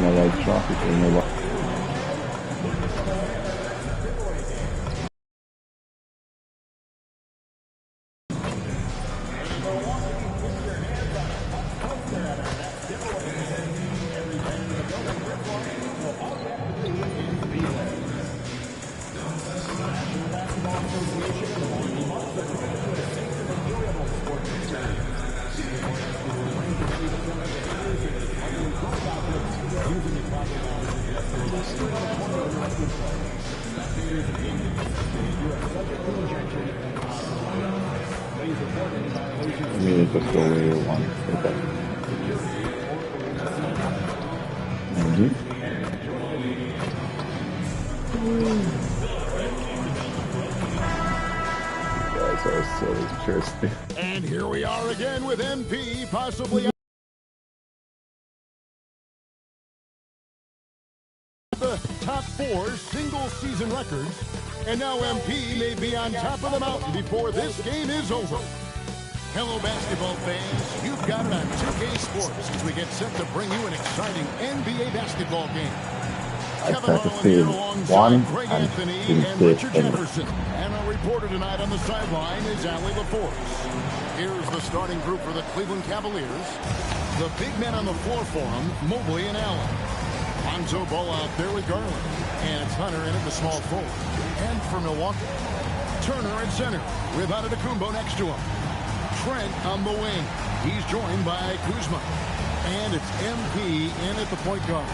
my like traffic in my life. I mean, it's just the way you want it. Okay. You guys are so interesting. And here we are again with MP, possibly the top 4 single-season records. And now MP may be on top of the mountain before this game is over. Hello, basketball fans. You've got it on 2K Sports as we get set to bring you an exciting NBA basketball game. Kevin Harlan here alongside Greg Anthony and Richard Jefferson. And our reporter tonight on the sideline is Allie LaForce. Here's the starting group for the Cleveland Cavaliers. The big men on the floor for them, Mobley and Allen. Lonzo Ball out there with Garland. And it's Hunter in at the small forward. And for Milwaukee, Turner at center with Antetokounmpo next to him. Trent on the wing. He's joined by Kuzma. And it's MP in at the point guard.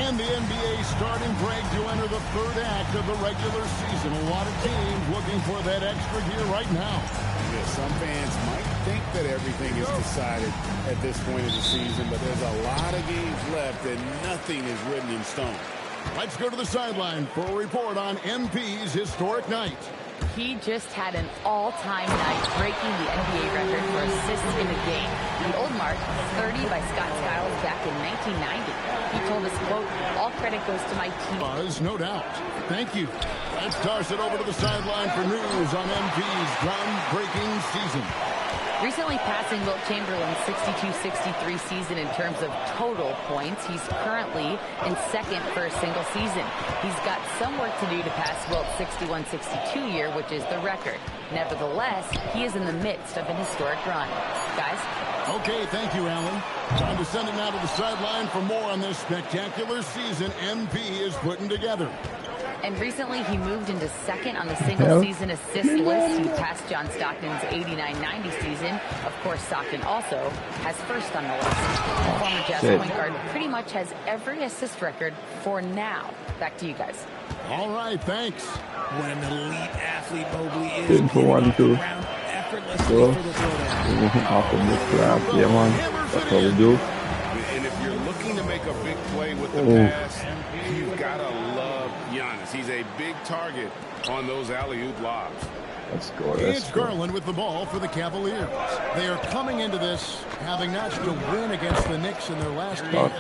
And the NBA starting break to enter the third act of the regular season. A lot of teams looking for that extra gear right now. Yeah, some fans might think that everything is decided at this point of the season, but there's a lot of games left and nothing is written in stone. Let's go to the sideline for a report on MP's historic night. He just had an all-time night, breaking the NBA record for assists in a game. The old mark, 30 by Scott Skiles back in 1990. He told us, quote, "All credit goes to my team." Buzz, no doubt. Thank you. Let's toss it over to the sideline for news on MP's groundbreaking season. Recently passing Wilt Chamberlain's 62-63 season in terms of total points. He's currently in second for a single season. He's got some work to do to pass Wilt's 61-62 year, which is the record. Nevertheless, he is in the midst of an historic run. Guys? Okay, thank you, Allen. Time to send it now to the sideline for more on this spectacular season MP is putting together. And recently, he moved into second on the single-season assist list. He passed John Stockton's 89-90 season. Of course, Stockton also has first on the list. The former Jazz point guard pretty much has every assist record for now. Back to you guys. All right, thanks. When an elite athlete Mobley is Didn't for one, two. effortlessly So, for the throwdown. off of this graph, yeah, man. That's what we do. And if you're looking to make a big play with the pass, you've got to love Giannis. He's a big target on those alley-oop lobs. Let's go. It's Garland with the ball for the Cavaliers. They are coming into this having notched a win against the Knicks in their last game.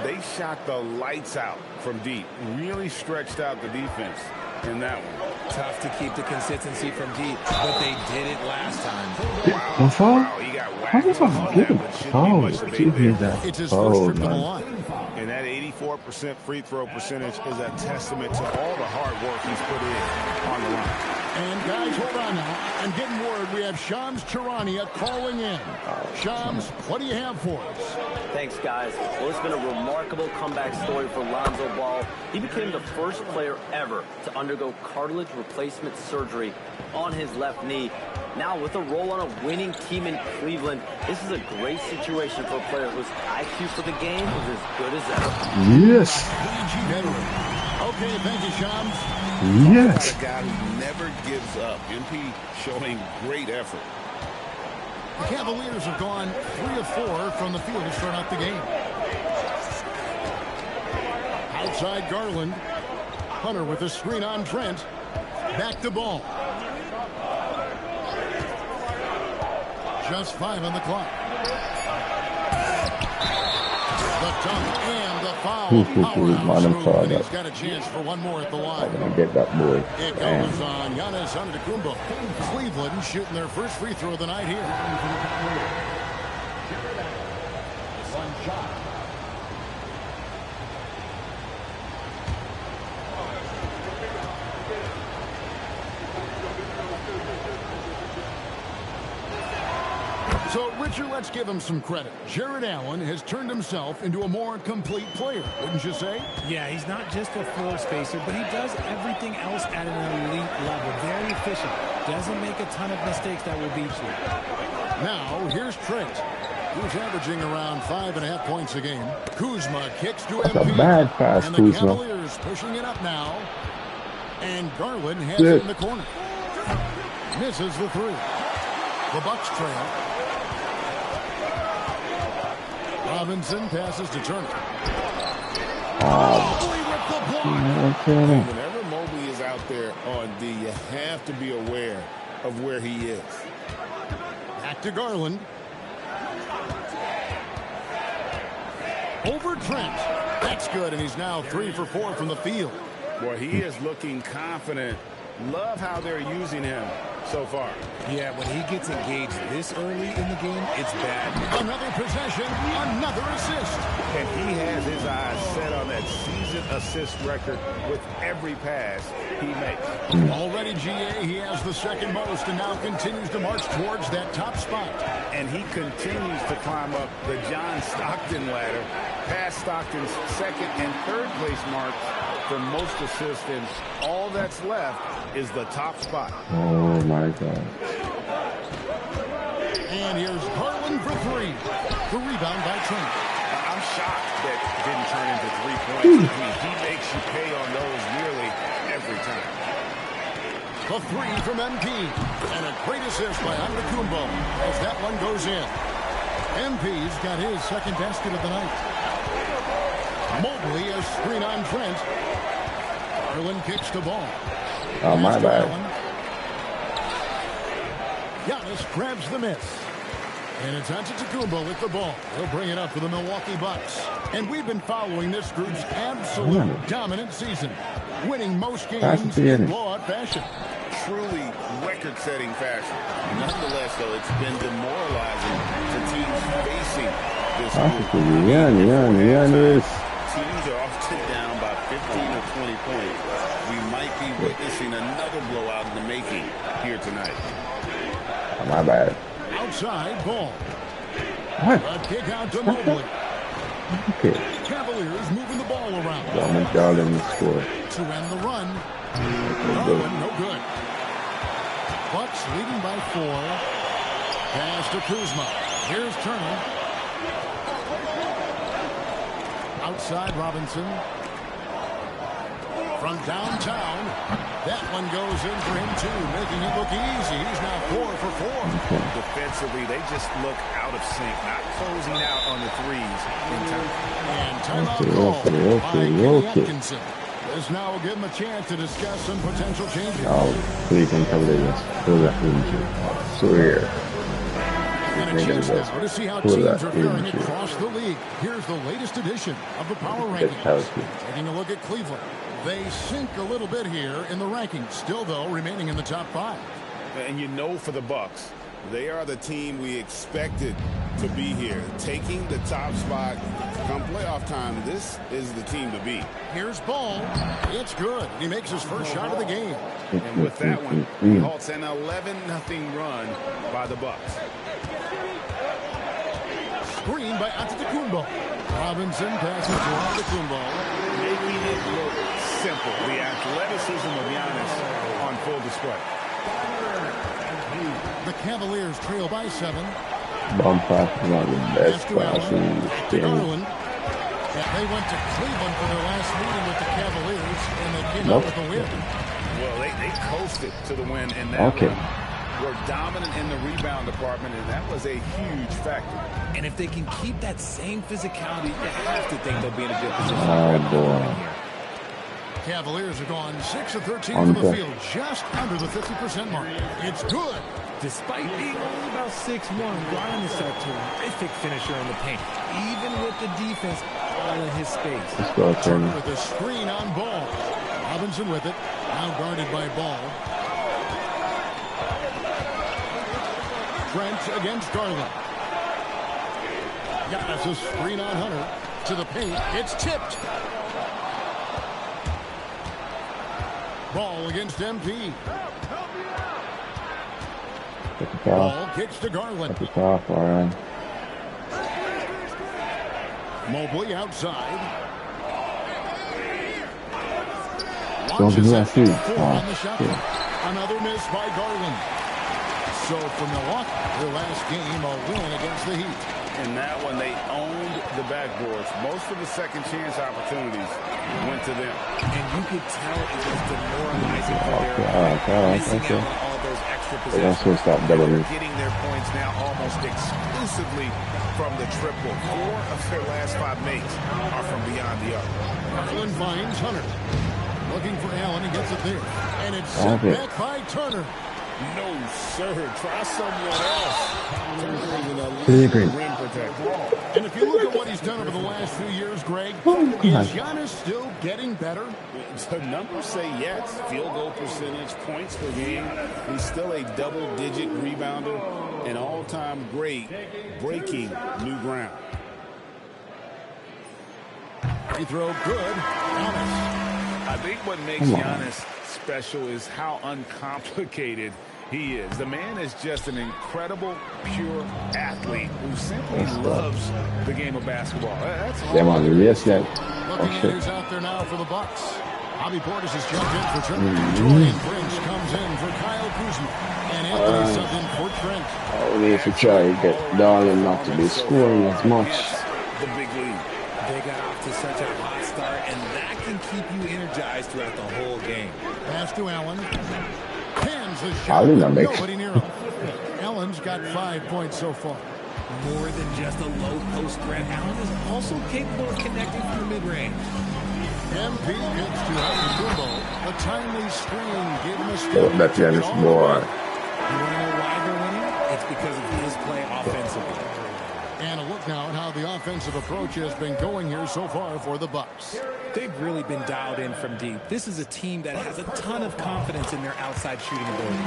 They shot the lights out from deep. Really stretched out the defense in that one. Tough to keep the consistency from deep, but they did it last time. Wow, he got whacked on that, but shouldn't be much of a big deal. It's his first trip to the line. And that 84% free throw percentage is a testament to all the hard work he's put in on the line. And guys, hold on now. I'm getting word we have Shams Charania calling in. Shams, what do you have for us? Thanks, guys. Well, it's been a remarkable comeback story for Lonzo Ball. He became the first player ever to undergo cartilage replacement surgery on his left knee. Now, with a role on a winning team in Cleveland, this is a great situation for a player whose IQ for the game is as good as ever. Yes. Okay, thank you, Shams. Yes. A guy who never gives up. MP showing great effort. The Cavaliers have gone 3 of 4 from the field to start out the game. Outside Garland. Hunter with a screen on Trent. Back to Ball. Just 5 on the clock. The dunk and the foul. And he's got a chance for one more at the line. I'm gonna get that boy. It goes on Giannis Antetokounmpo. Cleveland shooting their first free throw of the night here. One shot. So, Richard, let's give him some credit. Jared Allen has turned himself into a more complete player, wouldn't you say? Yeah, he's not just a floor spacer, but he does everything else at an elite level. Very efficient. Doesn't make a ton of mistakes that will beat you. Now, here's Trent, who's averaging around 5.5 points a game. Kuzma kicks to MP. That's a bad pass, and the Kuzma. Cavaliers pushing it up now. And Garland has it in the corner. Misses the three. The Bucks trail. Robinson passes to Turner. Mobley with the block. Whenever Mobley is out there on D, you have to be aware of where he is. Back to Garland. Over Trent. That's good, and he's now 3 for 4 from the field. Boy, he is looking confident. Love how they're using him so far. Yeah, when he gets engaged this early in the game, it's bad. Another possession, another assist. And he has his eyes set on that season assist record with every pass he makes. Already, GA, he has the second most and now continues to march towards that top spot. And he continues to climb up the John Stockton ladder, past Stockton's second and third place marks for most assists, and all that's left is the top spot. Oh my God. And here's Garland for three. The rebound by Trent. I'm shocked that didn't turn into 3 points. I mean, he makes you pay on those nearly every time. The three from MP. And a great assist by Antetokounmpo as that one goes in. MP's got his second basket of the night. Mobley a screen on Trent. Garland kicks the ball. Oh, my bad. Giannis grabs the miss. And it's Antetokounmpo with the ball. He'll bring it up for the Milwaukee Bucks. And we've been following this group's absolute dominant season, winning most games in blowout fashion. Truly record-setting fashion. Nonetheless, though, it's been demoralizing to teams facing this group. Teams are often down by 15 or 20 points. We might be witnessing another blowout in the making here tonight. Oh, my bad. Outside ball. What? A kick out to Mobley. Okay. Cavaliers moving the ball around. Garland Garland score. To end the run. Garland, no good. Bucks leading by 4. Pass to Kuzma. Here's Turner. Outside Robinson. From downtown. That one goes in for him too, making it look easy. He's now 4 for 4. Defensively, they just look out of sync, not closing out on the threes in time. And timeout call by Kenny Atkinson. This now will give him a chance to discuss some potential changes. Oh, Cleveland Cavaliers. So here. And a chance now to see how teams are faring across the league. Here's the latest edition of the Power Rankings. Taking a look at Cleveland. They sink a little bit here in the rankings. Still, though, remaining in the top 5. And you know, for the Bucks, they are the team we expected to be here. Taking the top spot come playoff time, this is the team to beat. Here's Ball. It's good. He makes his first shot of the game. And with that one, he halts an 11-0 run by the Bucks. Screen by Antetokounmpo. Robinson passes to Antetokounmpo. Making it look simple. The athleticism of Giannis on full display. The Cavaliers trail by 7. Bomb pass is one of the best passes in the game. They went to Cleveland for their last meeting with the Cavaliers, and they came out with a win. Well, they coasted to the win in that one. Were dominant in the rebound department, and that was a huge factor. And if they can keep that same physicality, you have to think they'll be in a good position. Oh, boy. Cavaliers are gone 6 of 13 from the field, just under the 50% mark. It's good. Despite being only about 6'1", Garland is a terrific finisher in the paint, even with the defense all in his space. Turner with a screen on Ball. Robinson with it, now guarded by Ball. Trent against Garland. Giannis a screen on Hunter. To the paint. It's tipped. Ball against MP. Take it Ball off. kicks to Garland. Take it off, alright. Mobley outside. Don't give me that Launches shoot. it. 4 on the shot Shit. clock. Another miss by Garland. So for Milwaukee, their last game, a win against the Heat. In that one, they owned the backboards. Most of the second chance opportunities went to them. And you could tell it was demoralizing for their missing out on all those extra They don't possessions. stop double me. Getting their points now almost exclusively from the triple. 4 of their last 5 makes are from beyond the arc. Garland finds Hunter. Looking for Allen and gets it there. And it's set back by Turner. No, sir. Try someone else. Turner rim protector. And if you look at what he's done over the last few years, Greg, is Giannis still getting better? The numbers say yes. Field goal percentage, points per game. He's still a double-digit rebounder, an all-time great, breaking new ground. Free throw good. Giannis. I think what makes Giannis special is how uncomplicated he is. The man is just an incredible, pure athlete who simply loves the game of basketball. That's all. Them on the list yet. Looking at who's out there now for the Bucks. Bobby Portis has jumped in for Turner. Julian Prince comes in for Kyle Kuzma. And Anthony subbed in for Trent. I need to try to get Darling not to be scoring as much. The big lead. They got off to such a hot start, and that can keep you energized throughout the whole game. Pass to Allen. Hands the shot. Nobody near him. Allen's got 5 points so far. More than just a low post threat, Allen is also capable of connecting from the mid-range. MP gets to Antetokounmpo. A timely screen gave him a Oh, steal. that Giannis boy. You want to know why they're winning? It's because of his play offensively. And a look now at how the offensive approach has been going here so far for the Bucks. They've really been dialed in from deep. This is a team that has a ton of confidence in their outside shooting ability.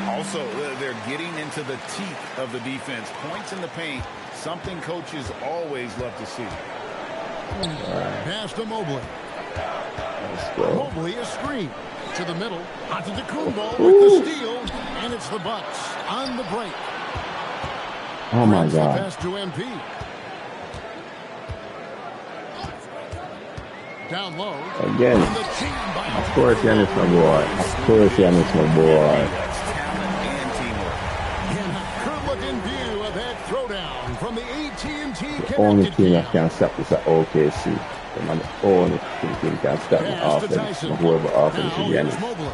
Also, they're getting into the teeth of the defense. Points in the paint, something coaches always love to see. Pass to Mobley. Let's go. Mobley a screen. To the middle. Antetokounmpo with the steal. And it's the Bucks on the break. Oh my Prince the God. pass to MP. Down low. Again. And the jam by Of course, Giannis my boy. Of course, Giannis my boy. That's talent and teamwork. And a good-looking view of that throwdown from the AT&T The only Connected team that Camp. can stop this at OKC. They're the only team can stop the Pass to offense. Tyson. Whoever offense Now is here's Giannis. Mobley.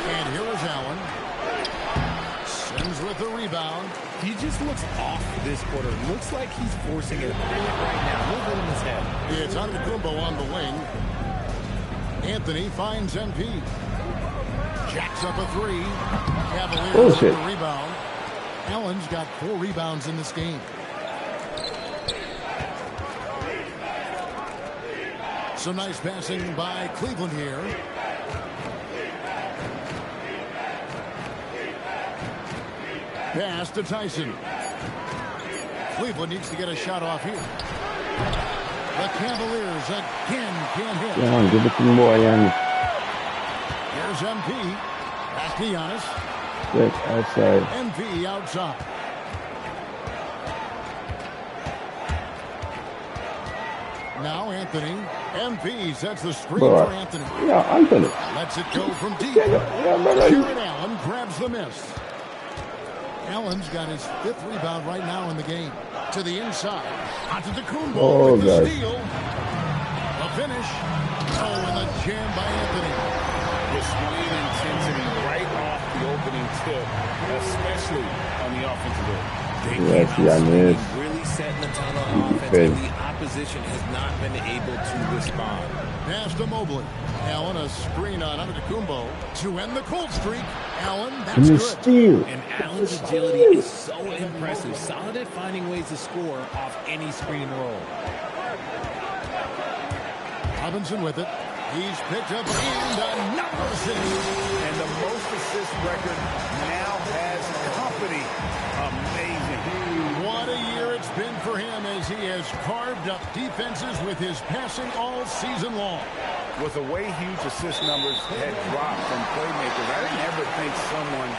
And here is Allen. Sims with the rebound. He just looks off this quarter. Looks like he's forcing it right now. A little bit in his head. It's Antetokounmpo on the wing. Anthony finds MP. Jacks up a three. Cavaliers with Bullshit. the rebound. Allen's got 4 rebounds in this game. Some nice passing by Cleveland here. Pass to Tyson. Cleveland needs to get a shot off here. The Cavaliers again can't hit. Come on, give it to the boy, Giannis. Here's MP. Pass to Giannis. Good, outside. MP outside. Now Anthony. MP sets the screen Boy. for Anthony. Yeah, Anthony. Lets it go from deep. Yeah, brother. Jared Allen grabs the miss. Allen's got his 5th rebound right now in the game. To the inside. Antetokounmpo Oh, with the God. steal. The finish. Oh, and the jam by Anthony. Displaying intensity right off the opening tip, especially on the offensive end. Yes, Giannis. Really setting the tone on offense, Defense. and the opposition has not been able to respond. Pass to Mobley. Allen a screen on Antetokounmpo to end the cold streak. Allen, that's And you good. steal. And Allen's agility is so impressive. Solid at finding ways to score off any screen roll. Robinson with it. He's picked up and another assist. And the most assist record now has company. Amazing. What a year it's been for him as he has carved up defenses with his passing all season long. With the way huge assist numbers had dropped from playmakers, I didn't ever think someone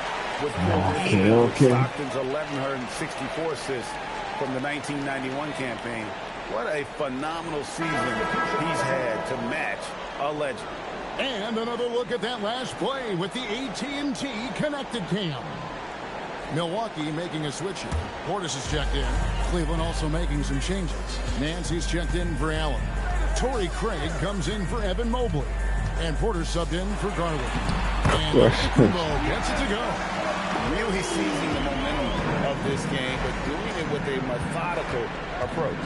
would pull even with Stockton's 1,164 assists from the 1991 campaign. What a phenomenal season he's had to match a legend. And another look at that last play with the AT&T connected cam. Milwaukee making a switch here. Portis is checked in. Cleveland also making some changes. Nancy's checked in for Allen. Torrey Craig comes in for Evan Mobley. And Porter subbed in for Garland. And Kubo gets it to go. Really seizing the momentum of this game, but doing it with a methodical approach.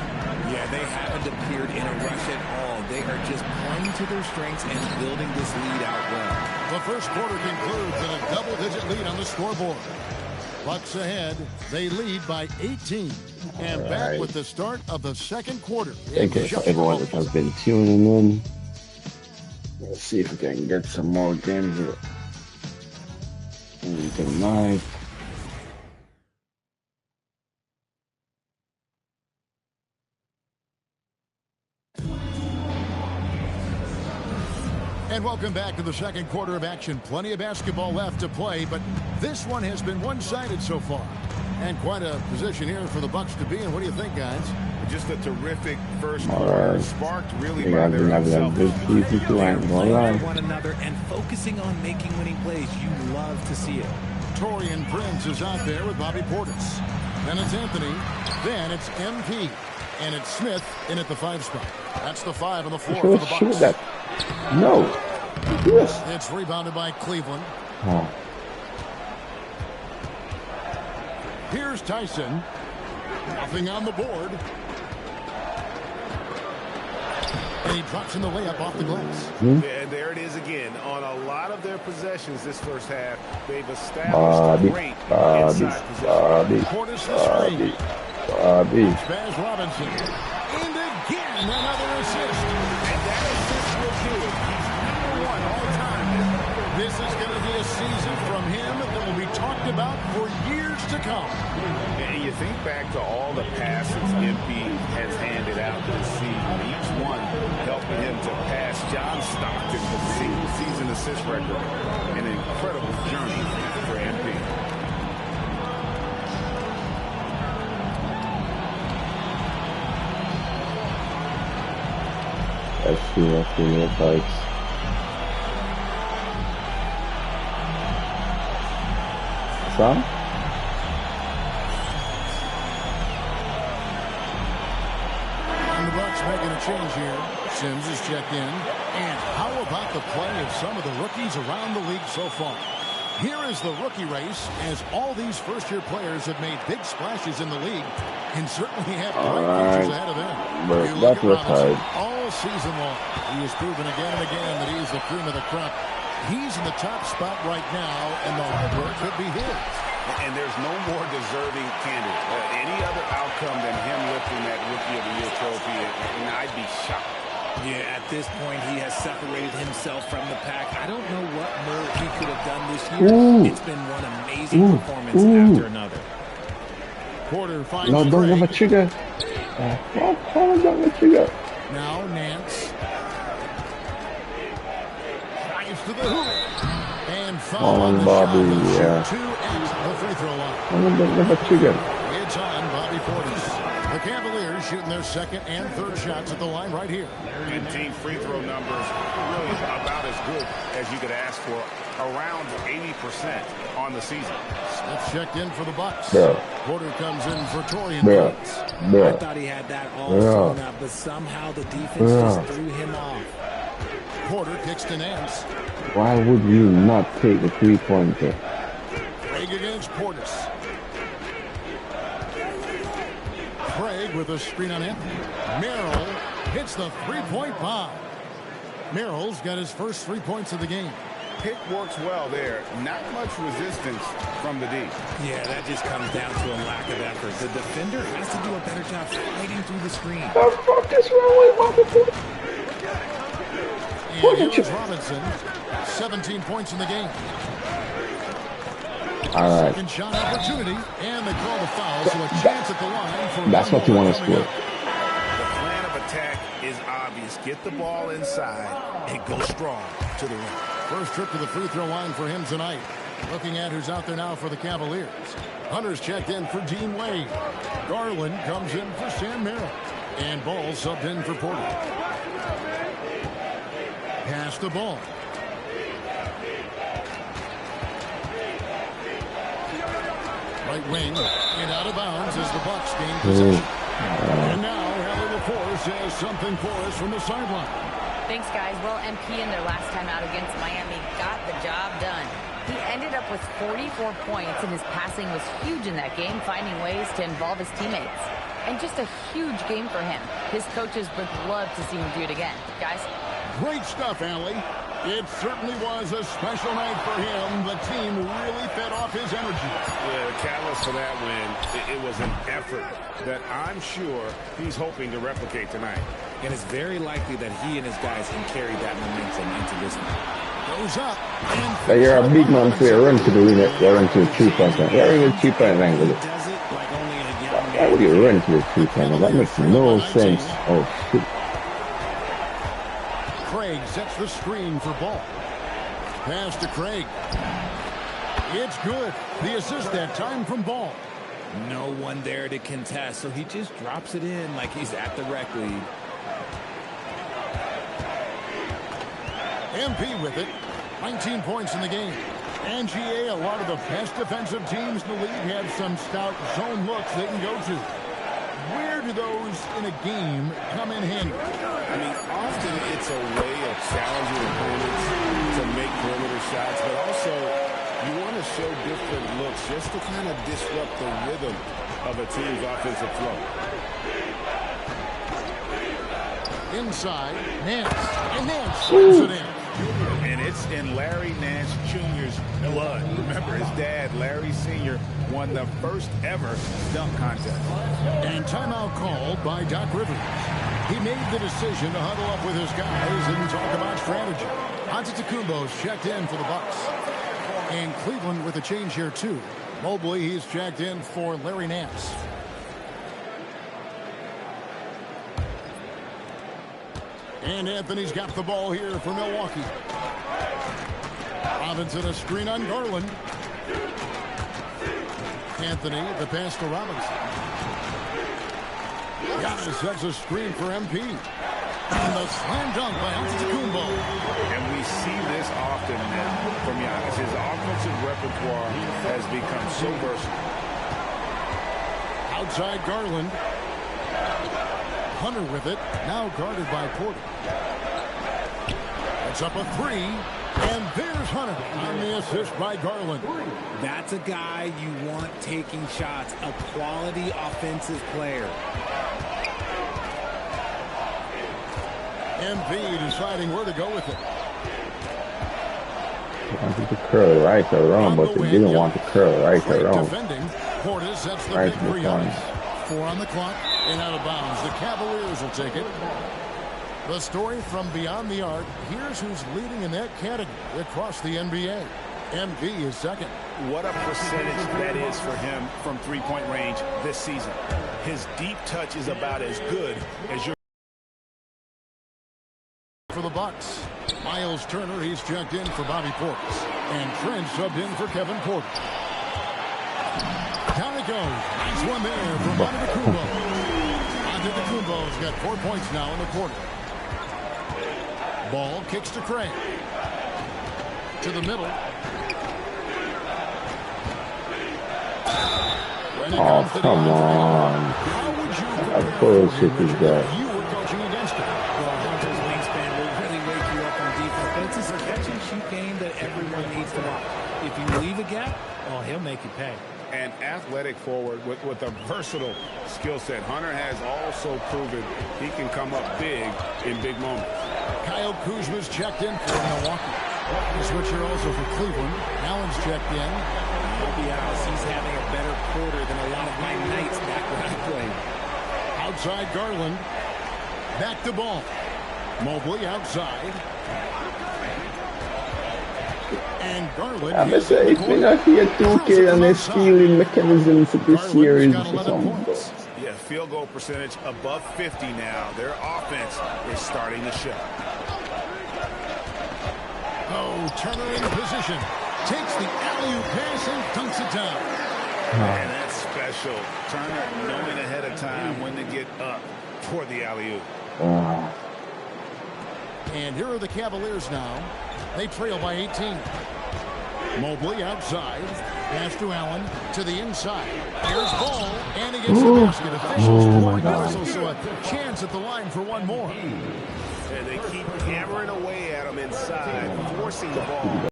Yeah, they haven't appeared in a rush at all. They are just playing to their strengths and building this lead out well. The first quarter concludes with a double-digit lead on the scoreboard. Bucks ahead. They lead by 18. And back with the start of the second quarter. Thank you for everyone that has been tuning in. Let's see if we can get some more games tonight. And welcome back to the second quarter of action. Plenty of basketball left to play, but this one has been one-sided so far. And quite a position here for the Bucks to be in. What do you think, guys? Just a terrific first quarter, sparked really by their one another and focusing on making winning plays. You love to see it. Torian Prince is out there with Bobby Portis. Then it's Anthony. Then it's MP. And it's Smith in at the 5 spot. That's the 5 on the floor for the Bucks. Shoot that. No. Yes. It's rebounded by Cleveland. Oh. Here's Tyson. Nothing on the board. And he drops in the layup off the glass. And there it is again. On a lot of their possessions this first half, they've established a great inside position. Portis is free. Spaz Robinson. And again, another assist. And that assist will do it. He's #1 all time. This is going to be a season from him that will be talked about for years to come. And you think back to all the passes MP has handed out this season, each one helping him to pass John Stockton's single-season assist record. An incredible journey for MP. Let's see what bikes. Some? And the Bucks making a change here. Sims is checked in. And how about the play of some of the rookies around the league so far? Here is the rookie race as all these first-year players have made big splashes in the league and certainly have great futures ahead of them. You look at Robinson all season long. He has proven again and again that he's the cream of the crop. He's in the top spot right now, and the hard work could be his. And there's no more deserving candidate. Any other outcome than him lifting that Rookie of the Year trophy, and I'd be shocked. Yeah, at this point, he has separated himself from the pack. I don't know what more he could have done this year. It's been one amazing performance after another. Porter finds No, don't have a trigger. Don't have a trigger. Now Nance. Drives to the hoop. And foul on the Bobby, shot. yeah. 2 at the free throw line. Don't have a trigger. It's on Bobby Portis. The Cavaliers shooting their second and third shots at the line right here. And team free throw numbers really about as good as you could ask for. Around 80% on the season. Smith checked in for the Bucks. Bro. Porter comes in for Torian Prince. I thought he had that all sewn up, but somehow the defense just threw him off. Porter kicks to Nance. Why would you not take the 3-pointer? Craig against Portis. Craig with a screen on him. Merrill hits the three-point bomb. Merrill's got his first 3 points of the game. Pick works well there. Not much resistance from the D. Yeah, that just comes down to a lack of effort. The defender has to do a better job fighting through the screen. The fuck is wrong with Bobby? And here's Robinson. 17 points in the game. All right. Second shot opportunity, and they call the foul, so a chance at the line for that's what you want to score. The plan of attack is obvious. Get the ball inside and go strong to the rim. First trip to the free throw line for him tonight. Looking at who's out there now for the Cavaliers. Hunter's checked in for Dean Wade. Garland comes in for Sam Merrill. And Ball subbed in for Porter. Pass the ball. Right wing and out of bounds as the Bucks gain possession. And now Heather LaForce has something for us from the sideline. Thanks, guys. Well, MP in their last time out against Miami got the job done. He ended up with 44 points, and his passing was huge in that game, finding ways to involve his teammates. And just a huge game for him. His coaches would love to see him do it again. Guys? Great stuff, Allie. It certainly was a special night for him. The team really fed off his energy. Yeah, the catalyst for that win, it was an effort that I'm sure he's hoping to replicate tonight. And it's very likely that he and his guys can carry that momentum into this one. Goes up. So you're a big man for your run to the rim, you're run to the 3-point line. You're in the 3-point line with it. Why would you run to the 3-point line? That makes no sense. Oh, shit. Craig sets the screen for Ball. Pass to Craig. It's good. The assist that time from Ball. No one there to contest, so he just drops it in like he's at the rec league. MP with it. 19 points in the game. And GA, a lot of the best defensive teams in the league have some stout zone looks they can go to. Where do those in a game come in handy? I mean, often it's a way of challenging opponents to make perimeter shots, but also you want to show different looks just to kind of disrupt the rhythm of a team's offensive flow. Inside, Nance. And Nance slams it in. And it's in Larry Nance Jr.'s blood. Remember, his dad, Larry Sr., won the first ever dunk contest. And timeout called by Doc Rivers. He made the decision to huddle up with his guys and talk about strategy. Antetokounmpo's checked in for the Bucks. And Cleveland with a change here, too. Mobley, he's checked in for Larry Nance. And Anthony's got the ball here for Milwaukee. Robinson a screen on Garland. Anthony, the pass to Robinson. Giannis sets a screen for MP. And the slam dunk by Antetokounmpo. And we see this often from Giannis. His offensive repertoire has become so versatile. Outside Garland. Hunter with it, now guarded by Porter. It's up a three, and there's Hunter on the assist by Garland. That's a guy you want taking shots, a quality offensive player. MP deciding where to go with it. They wanted to curl right or wrong, but they didn't want to curl right or wrong. Defending, Porter sets the Right big to the three on us. 4 on the clock. And out of bounds. The Cavaliers will take it. The story from beyond the arc. Here's who's leading in that category across the NBA. MP is second. What a percentage that is for him from three-point range this season. His deep touch is about as good as your... For the Bucks. Miles Turner, he's checked in for Bobby Portis. And Trent subbed in for Kevin Porter. Down it goes. Nice one there from Antetokounmpo. Antetokounmpo's got 4 points now in the quarter. Ball kicks to Craig. To the middle. Oh, come on. How bullshit is that? You were coaching against it. Well, Hunter's wingspan will really wake you up on defense. But it's a catch-and-shoot game that everyone needs to watch. If you leave a gap, oh, he'll make you pay. An athletic forward with a versatile skill set. Hunter has also proven he can come up big in big moments. Kyle Kuzma's checked in for Milwaukee. The switcher also for Cleveland. Allen's checked in. I'll be honest, he's having a better quarter than a lot of my nights back when I played. Outside Garland. Back to Ball. Mobley outside. And Garland. I'm going to say, it's been a 2K and they're stealing mechanisms of this series or something. Yeah, field goal percentage above 50 now. Their offense is starting to show. Oh, Turner in position. Takes the alley-oop pass and dunks it down. And that's special. Turner knowing ahead of time when to get up for the alley-oop. And here are the Cavaliers now. They trail by 18. Mobley outside. Pass to Allen to the inside. Here's Ball, and he gets the basket. Officials blowing the whistle, so a chance at the line for one more. And they keep hammering away at him inside, forcing the ball.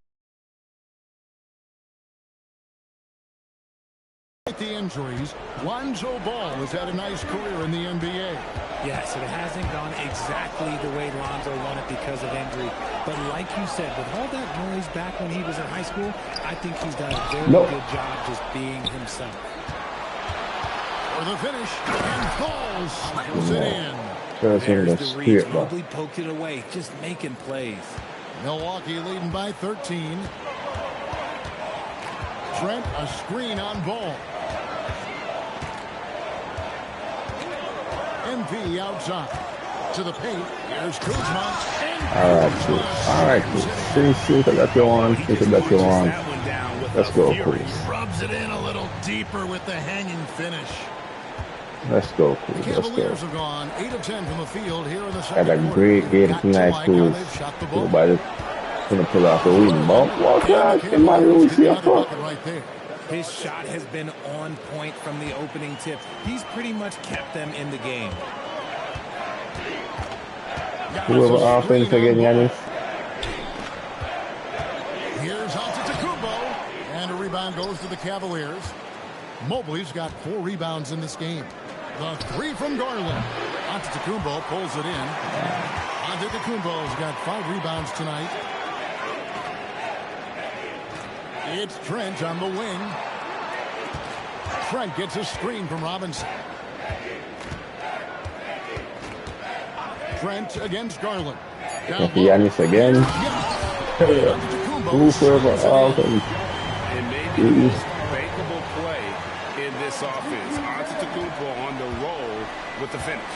The injuries, Lonzo Ball has had a nice career in the NBA. Yes, it hasn't gone exactly the way Lonzo wanted because of injury. But like you said, with all that noise back when he was in high school, I think he's done a very good job just being himself. For the finish, and Ball slips it in. There's the reach. Mobley poked it away, just making plays. Milwaukee leading by 13. Trent, a screen on Ball. MP outside to the paint. Here's Kuzma. All right, see that you want. Let's go, please. Rubs it in a little deeper with the hanging finish. Let's go, please. The Cavaliers have gone 8 of 10 from the field here in the Had second a great game tonight, too. Everybody's going to pull off the winning ball. Walk out. Come on, right there. His shot has been on point from the opening tip. He's pretty much kept them in the game. Whoever offense again, Giannis. Here's Antetokounmpo, and a rebound goes to the Cavaliers. Mobley's got 4 rebounds in this game. The 3 from Garland. Antetokounmpo pulls it in. Antetokounmpo's got 5 rebounds tonight. It's Trent on the wing. Trent gets a screen from Robinson. Trent against Garland. Giannis again. Move further out. And maybe the most bankable play in this offense. Antetokounmpo on the roll with the finish.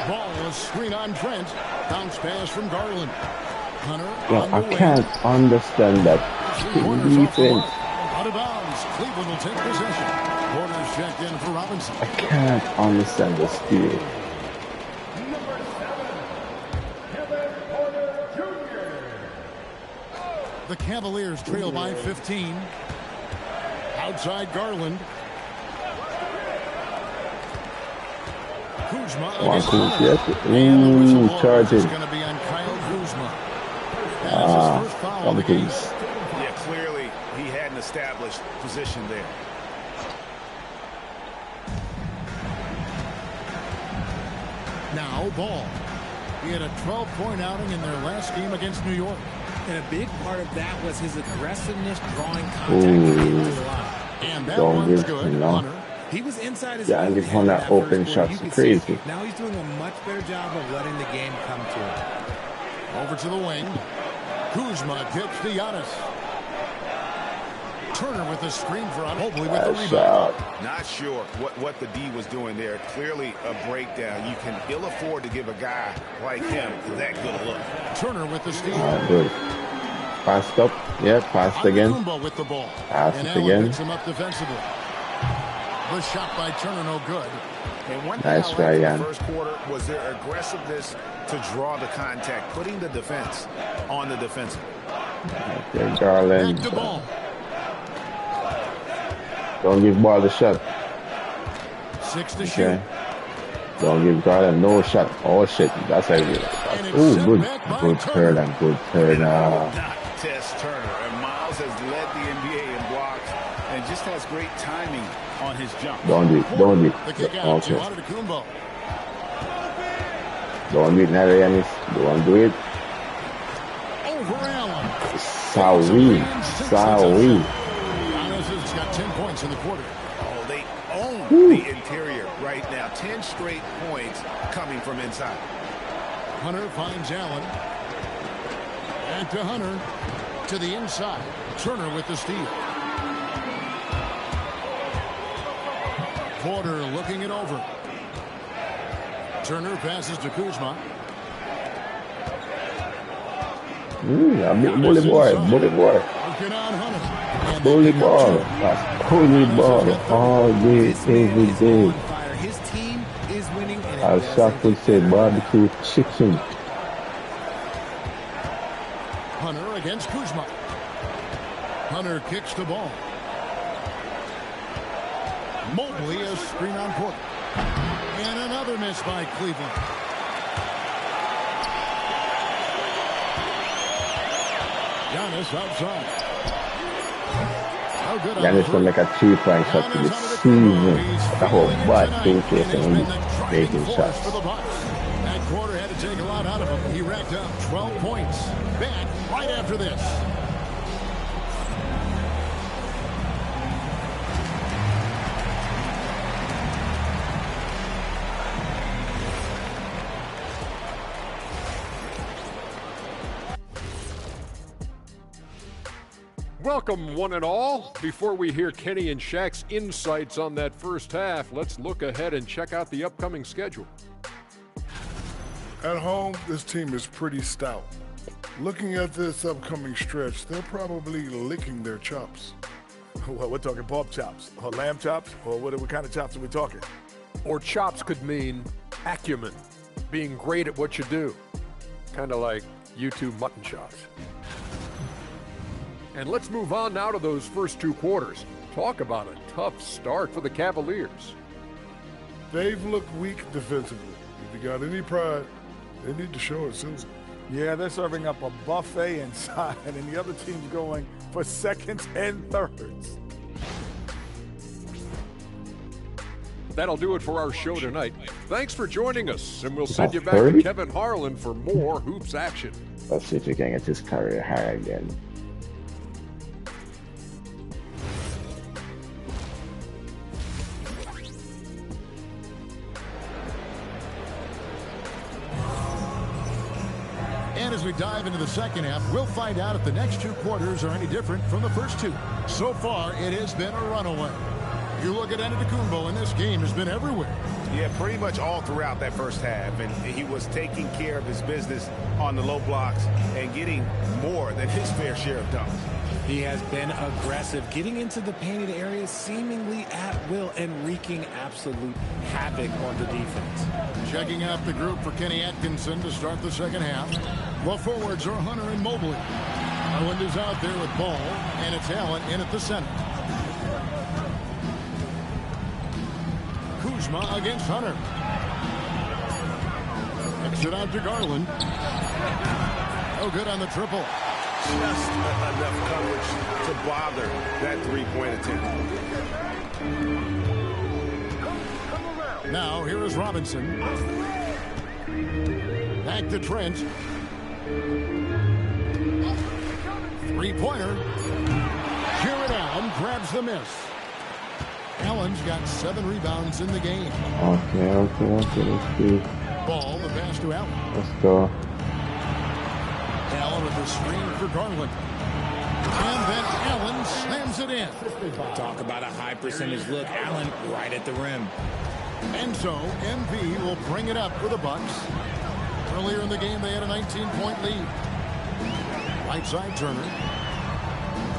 Ball is screen on Trent. Bounce pass from Garland. Hunter I can't understand that defense. Out of bounds. Cleveland will take possession. Porter's checked in for Robinson. I can't understand the steal. The Cavaliers trail by 15. Outside Garland. Kuzma against Hunter. Charging. It's going to be on Kyle Kuzma. That's his first foul of the game. Yeah, clearly he had an established position there. Now Ball. He had a 12-point outing in their last game against New York. And a big part of that was his aggressiveness drawing contact into the line. And that one's good. Hunter. He was inside his and he's on that open shots crazy. Now he's doing a much better job of letting the game come to him. Over to the wing. Kuzma gets to Giannis. Turner with the screen for Mobley with the rebound. Not sure what the D was doing there. Clearly a breakdown. You can ill afford to give a guy like him that good a look. Turner with the steal. Good. Passed up. Yeah, passed again. With the ball. Passed and it again. Picks him up defensively. The shot by Turner, no good. And one nice thing try, in Jan. the first quarter was their aggressiveness to draw the contact, putting the defense on the defensive. Okay, Garland. Back to Ball. Don't give Ball the shot. 6 to shoot. Don't give Garland no shot. Oh shit, that's how you do it. Oh, good turn and good turn. Not test Turner. And Miles has led the NBA in blocks and just has great timing on his jump. Don't do it. The kick out to Okay. Antetokounmpo. Don't do it, Giannis. Don't do it. Over Allen. Sorry. Giannis has got 10 points in the quarter. Oh, they own the interior right now. 10 straight points coming from inside. Hunter finds Allen. And to Hunter. To the inside. Turner with the steal. Porter looking it over. Turner passes to Kuzma. Bully boy. Working on Hunter. Bully ball. That's bully ball all day, every day. His team is winning. As Shaq would say, barbecue chicken. Hunter against Kuzma. Hunter kicks the ball. Mobley a screen on Porter. And another miss by Cleveland. Giannis outside. Oh, good. Giannis will make a 3-point shot to the season. The whole bad 2K only taking shots. That quarter had to take a lot out of him. He racked up 12 points. Back right after this. Welcome, one and all. Before we hear Kenny and Shaq's insights on that first half, let's look ahead and check out the upcoming schedule. At home, this team is pretty stout. Looking at this upcoming stretch, they're probably licking their chops. Well, we're talking pork chops or lamb chops, or what kind of chops are we talking? Or chops could mean acumen, being great at what you do. Kind of like YouTube mutton chops. And let's move on now to those first two quarters. Talk about a tough start for the Cavaliers. They've looked weak defensively. If you got any pride, they need to show it soon. Yeah, they're serving up a buffet inside, and the other team's going for seconds and thirds. That'll do it for our show tonight. Thanks for joining us, and we'll send you back to Kevin Harlan for more hoops action. Let's see if we can get his career high again. And as we dive into the second half, we'll find out if the next two quarters are any different from the first two. So far, it has been a runaway. You look at Antetokounmpo, and this game has been everywhere. Yeah, pretty much all throughout that first half, and he was taking care of his business on the low blocks and getting more than his fair share of dunks. He has been aggressive, getting into the painted areas seemingly at will and wreaking absolute havoc on the defense. Checking out the group for Kenny Atkinson to start the second half. The forwards are Hunter and Mobley. Garland is out there with ball, and it's Allen in at the center. Kuzma against Hunter. Kicks it out to Garland. Oh, good on the triple. Just enough coverage to bother that three-point attempt. Now, here is Robinson. Back to Trent. Three-pointer. Jared Allen grabs the miss. Allen's got 7 rebounds in the game. Okay, let's see. Ball, the pass to Allen. Let's go. Allen with the screen for Garland. And then Allen slams it in. Talk about a high percentage look. Allen right at the rim. And so MV will bring it up for the Bucks. Earlier in the game, they had a 19-point lead. Right side Turner.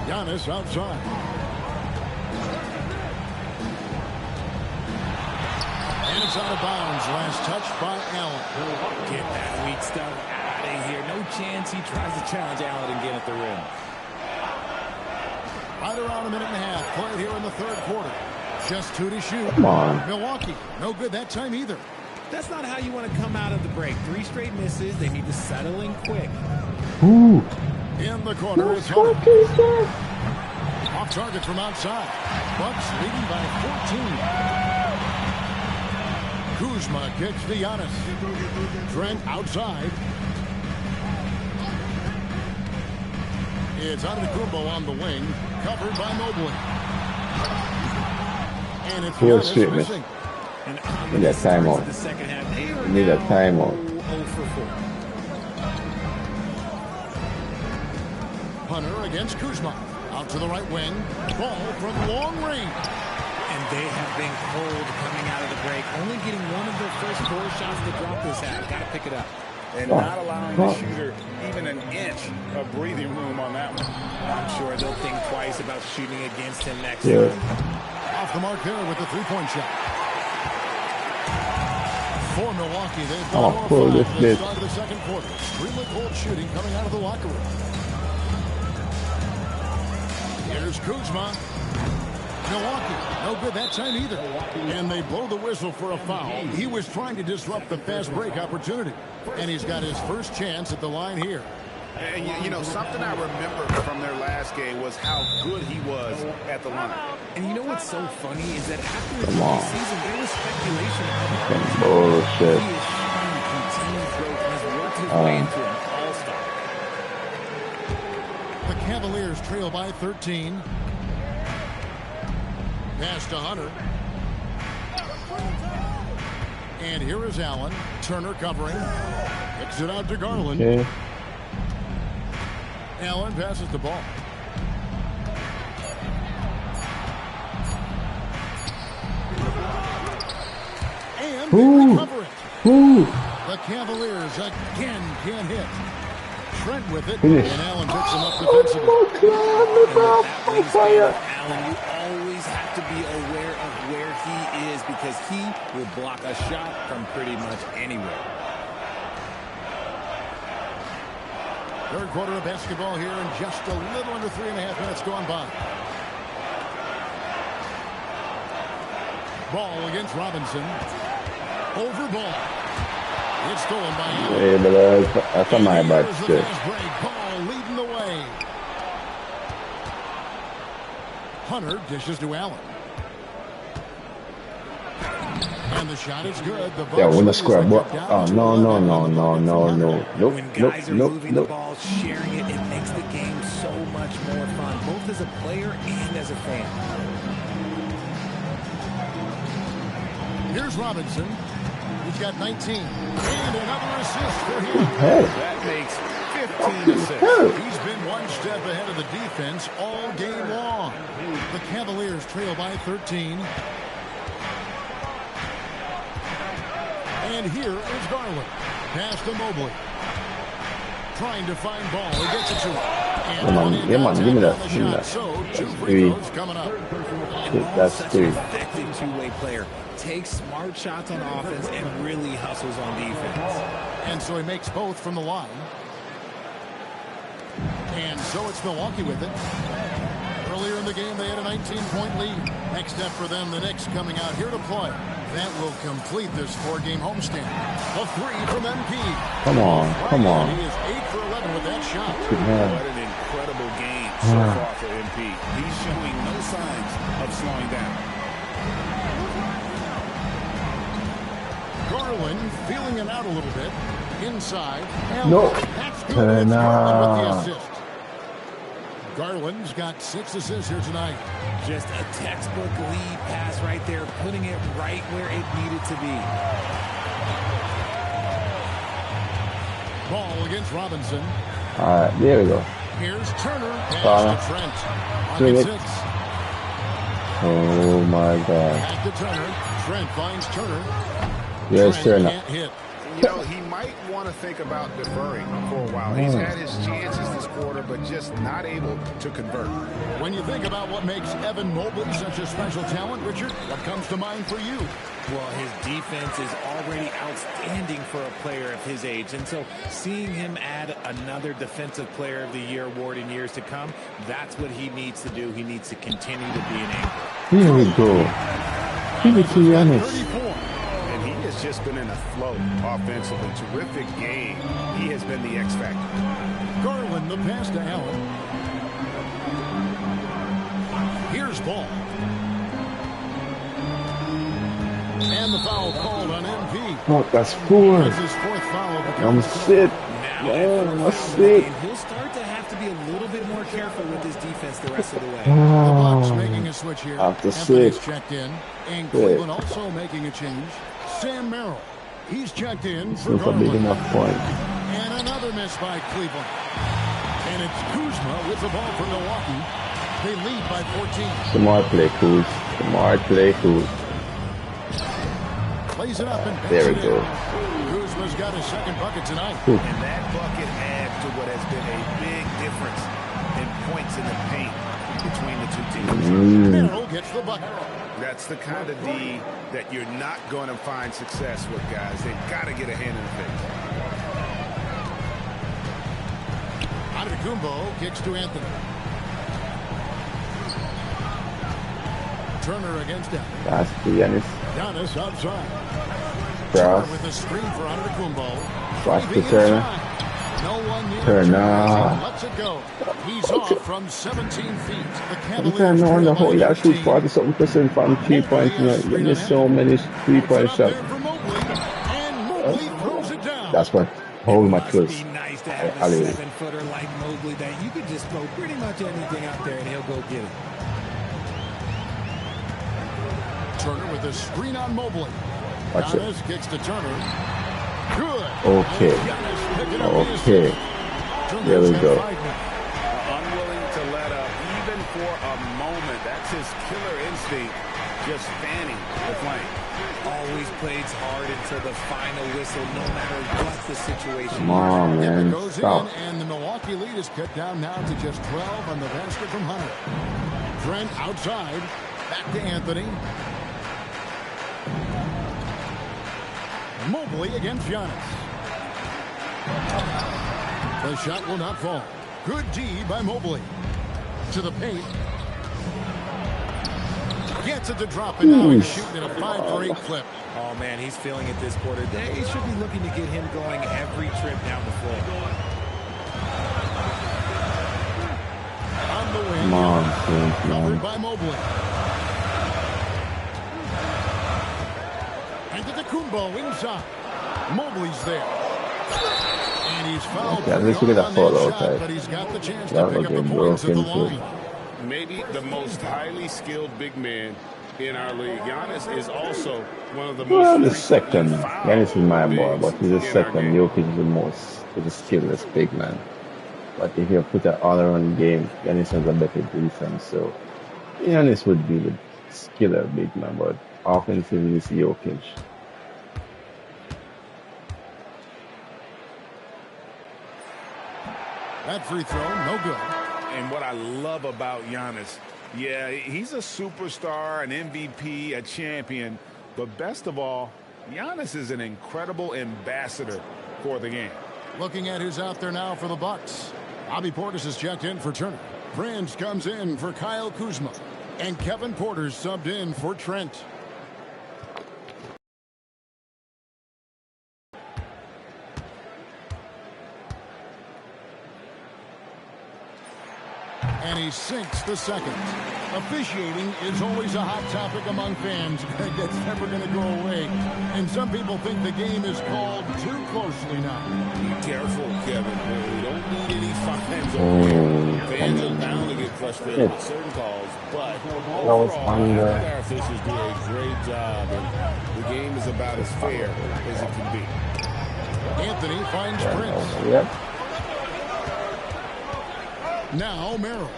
Giannis outside. And it's out of bounds. Last touch by Allen. Get that weak stuff out of here. No chance he tries to challenge Allen and get at the rim. Right around a minute and a half. Played here in the third quarter. Just 2 to shoot. Come on. Milwaukee, no good that time either. That's not how you want to come out of the break. 3 straight misses. They need to settle in quick. Ooh. In the corner is Hunter. Off target from outside. Bucks leading by 14. Kuzma kicks to Giannis. Trent outside. It's Antetokounmpo on the wing, covered by Mobley. And it's Giannis missing. Need that timeout. Need that timeout. Hunter against Kuzma. Out to the right wing. Ball from long range. And they have been cold coming out of the break. Only getting one of their first 4 shots to drop this half. Got to pick it up. And not allowing the shooter even an inch of breathing room on that one. I'm sure they'll think twice about shooting against him next time. Off the mark there with the three-point shot. For Milwaukee, they've gone off at the start of the second quarter. Extremely cold shooting coming out of the locker room. Here's Kuzma. Milwaukee, no good that time either. And they blow the whistle for a foul. He was trying to disrupt the fast break opportunity. And he's got his first chance at the line here. And, you know, something I remember from their last game was how good he was at the line. And you know what's so funny is that after the season, there was speculation about bullshit. He is showing continued growth and has worked his way into an all-star. The Cavaliers trail by 13. Pass to Hunter. And here is Allen. Turner covering. Kicks it out to Garland. Okay. Allen passes the ball. And they recover it. The Cavaliers again can't hit. Trent with it. Finish. And Allen picks him up defensively. Allen, you always have to be aware of where he is because he will block a shot from pretty much anywhere. Third quarter of basketball here and just a little under 3.5 minutes gone by. Ball against Robinson. Over ball. It's stolen by Allen. Yeah, but that's on my butt. Shit. Ball leading the way. Hunter dishes to Allen. And the shot is good. Yeah, win the square. Oh, no. Nope, When guys are moving the ball, sharing it, it makes the game so much more fun, both as a player and as a fan. Here's Robinson. He's got 19. And another assist for him. That makes 15 assists. He's been one step ahead of the defense all game long. The Cavaliers trail by 13. And here is Garland. Pass to Mobley. Trying to find ball. He gets it to him. Come on, give me that. So, 2 free throws coming up. That's 3. Effective two-way player. Takes smart shots on offense and really hustles on defense. And so he makes both from the line. And so it's Milwaukee with it. Earlier in the game, they had a 19-point lead. Next step for them, the Knicks coming out here to play. That will complete this 4-game homestand. A 3 from MP. Come on. He is 8 for 11 with that shot. What an incredible game so far for MP. He's showing no signs of slowing down. Garland feeling it out a little bit. Inside. No. That's good. It's Garland with the assist. Garland's got 6 assists here tonight. Just a textbook lead pass right there, putting it right where it needed to be. Ball against Robinson. All right, there we go. Here's Turner. Pass to Trent. Swing it. 6. Oh my God. Back to Turner. Trent finds Turner. Yes, Trent Turner. can't hit. You know, he might want to think about deferring for a while. He's had his chances this quarter, but just not able to convert. When you think about what makes Evan Mobley such a special talent, Richard, what comes to mind for you? Well, his defense is already outstanding for a player of his age. And so seeing him add another Defensive Player of the Year award in years to come, that's what he needs to do. He needs to continue to be an anchor. Here we go. Give it to Giannis. 34. And he has just been in a flow offensively. Terrific game. He has been the X factor. Garland, the pass to Allen. Here's Ball. And the foul called on MP. Oh, that's 4. That's his 4th foul. I'm sick. I'm sick. He'll start to have to be a little bit more careful with his defense the rest of the way. The Bucks making a switch here. After Anthony's 6. checked in. And Cleveland also making a change. Sam Merrill. He's checked in for That's a big Garland. enough point. And another miss by Cleveland. And it's Kuzma with the ball for Milwaukee. They lead by 14. Smart play, Kuz. Smart play, Kuz. Plays it up and there we go. Kuzma's got his second bucket tonight. And that bucket adds to what has been a big difference in points in the paint between the two teams. Merrill gets the bucket. That's the kind of D that you're not going to find success with, guys. They've got to get a hand in the face. Antetokounmpo kicks to Anthony. Turner against him. That's the Giannis. Giannis outside. Cross. With a screen for Antetokounmpo. Watch the Turner. No one near Turner. Lets it go. He's off from 17 feet. The Cavaliers on the whole, you shoot 40-something% from 3 points. You miss so many 3-point shots. That's what hold my close. Nice to have a 7-footer like Mobley that you could just throw pretty much anything out there and he'll go get it. Turner with a screen on Mobley. Watch it. Giannis kicks to Turner. Good. Okay. Okay. There we go. Unwilling to let up even for a moment. That's his killer instinct. Just fanning the flame. Always plays hard until the final whistle, no matter what the situation. Come on, man. Stop. And the Milwaukee lead is cut down now to just 12 on the basket from Hunter. Trent outside. Back to Anthony. Mobley against Giannis. The shot will not fall. Good D by Mobley. To the paint. Gets it to drop, and now he's shooting at a 5-for-8 clip. Oh, man, he's feeling it this quarter. They should be looking to get him going every trip down the floor. On the wing. Come on, Covered by Mobley. Antetokounmpo inside. Mobley's there. And he's fouled. Yeah, at least we get that photo shot, outside. but he's got the chance That to pick up the points at the line. Maybe the most highly skilled big man in our league. Giannis is also one of the most. Well, the second. Giannis is my boy, but he's the second. Jokic is the most, the skillless big man. But if you put that all-around game, Giannis has a better defense. So Giannis would be the skiller big man, but offensively it's Jokic. That free throw, no good. And what I love about Giannis, yeah, he's a superstar, an MVP, a champion. But best of all, Giannis is an incredible ambassador for the game. Looking at who's out there now for the Bucks. Bobby Portis has checked in for Turner. Prince comes in for Kyle Kuzma. And Kevin Porter's subbed in for Trent. And he sinks the second. Officiating is always a hot topic among fans. That's never going to go away. And some people think the game is called too closely now. Be careful, Kevin. We don't need any fines over here. Fans are bound to get frustrated with certain calls, but overall, I think our officials do a great job, and the game is about as fair as it can be. Anthony finds Prince. Yep. Now Merrill.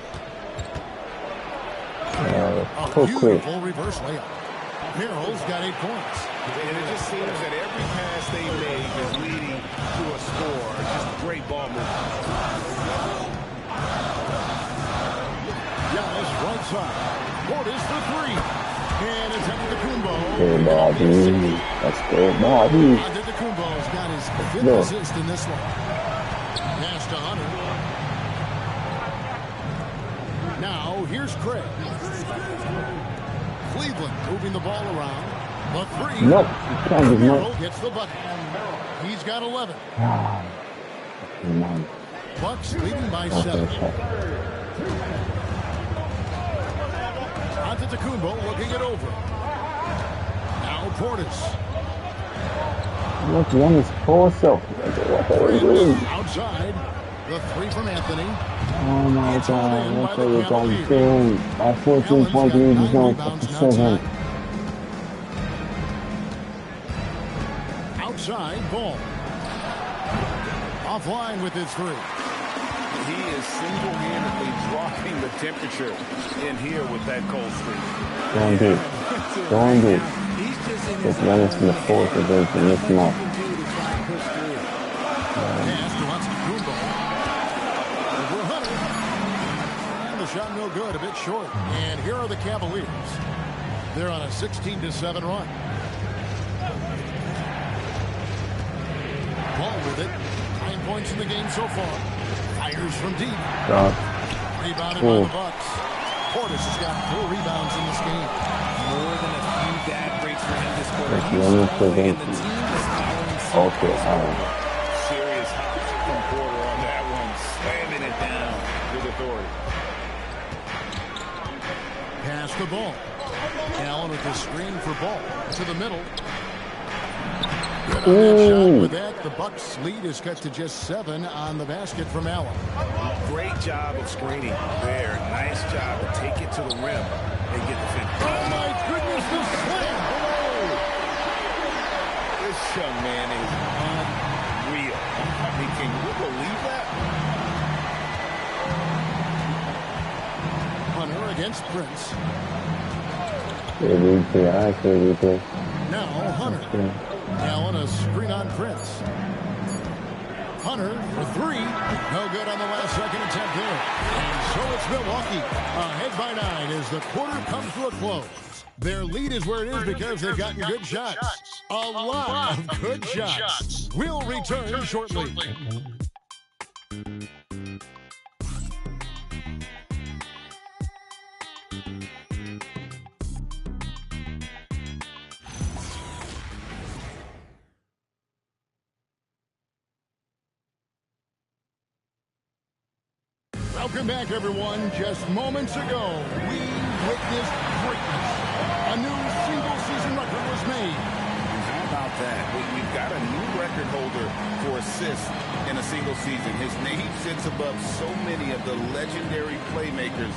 A quick. beautiful reverse layup. Merrill's got 8 points. And it just seems that every pass they make is leading to a score. Just great ball movement. Giannis right side. Portis for 3. And it's Antetokounmpo. Good ball, dude. That's good ball, dude. Antetokounmpo's got his 5th assist in this one. Pass to Hunter. Now, here's Craig. Cleveland moving the ball around. The 3. Nope. Merrill gets the bucket. He's got 11. Bucks leading by 7. Antetokounmpo looking it over. Now Portis. Look, Giannis pull himself. What are you doing? Outside. The 3 from Anthony. Oh my God, what are you guys doing? By 14 points, we just going up to 7. Outside, ball. Offline with his 3. He is single-handedly dropping the temperature in here with that cold streak. Don't do it. Don't do it. It's Giannis in the fourth against the Knicks now. And the shot no good, a bit short. And here are the Cavaliers. They're on a 16-7 run. Ball with it. 9 points in the game so far. Fires from deep. Rebounded by the Bucks. Portis has got 4 rebounds in this game. More than a few bad breaks for him to score. Okay, serious hops from Porter on that one, slamming it down with authority. Pass the ball. Allen with the screen for Ball to the middle. Good on that shot. With that, the Bucks' lead is cut to just 7 on the basket from Allen. Great job of screening there. Nice job to take it to the rim and get the finish. Oh my goodness, the slam below. This young man is unreal. I mean, can you believe that? Hunter against Prince. Now Hunter. Allen a screen on Prince. Hunter for 3. No good on the last second attempt there. And so it's Milwaukee ahead by 9 as the quarter comes to a close. Their lead is where it is because they've gotten good shots. A lot of good shots. We'll return shortly. Welcome back, everyone. Just moments ago, we witnessed greatness. A new single-season record was made. And how about that? We've got a new record holder for assists in a single season. His name sits above so many of the legendary playmakers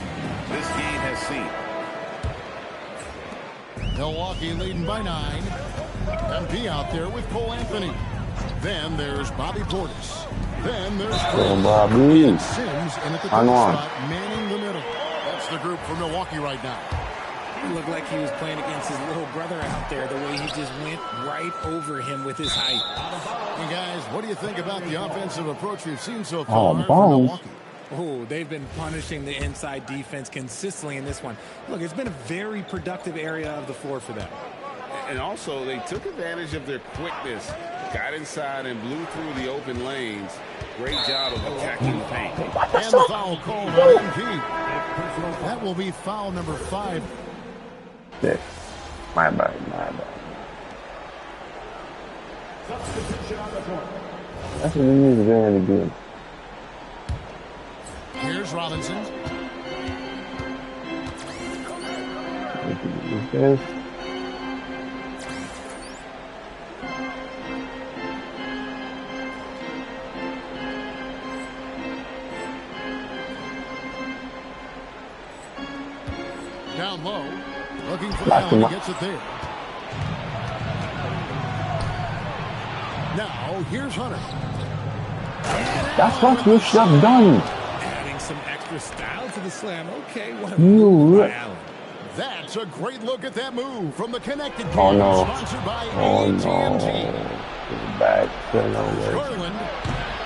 this game has seen. Milwaukee leading by 9. MP out there with Cole Anthony. Then there's Bobby Portis. Then there's Sims in at the top spot, manning the middle. That's the group for Milwaukee right now. It looked like he was playing against his little brother out there, the way he just went right over him with his height. Hey guys, what do you think about the offensive approach we've seen so far from Milwaukee? Oh, they've been punishing the inside defense consistently in this one. Look, it's been a very productive area of the floor for them. And also, they took advantage of their quickness, got inside and blew through the open lanes. Great job of attacking the paint. And the foul called on MP. That will be foul number 5. Yeah. My bad. That's what he is very good. Here's Robinson. Down low, looking for Allen. He gets it there. Now, here's Hunter. That's what you should have done. Adding some extra style to the slam. Okay, what a You move by Allen. That's a great look at that move from the Connected Game. Oh, no. Sponsored by Oh, AT&T. no. Back. Garland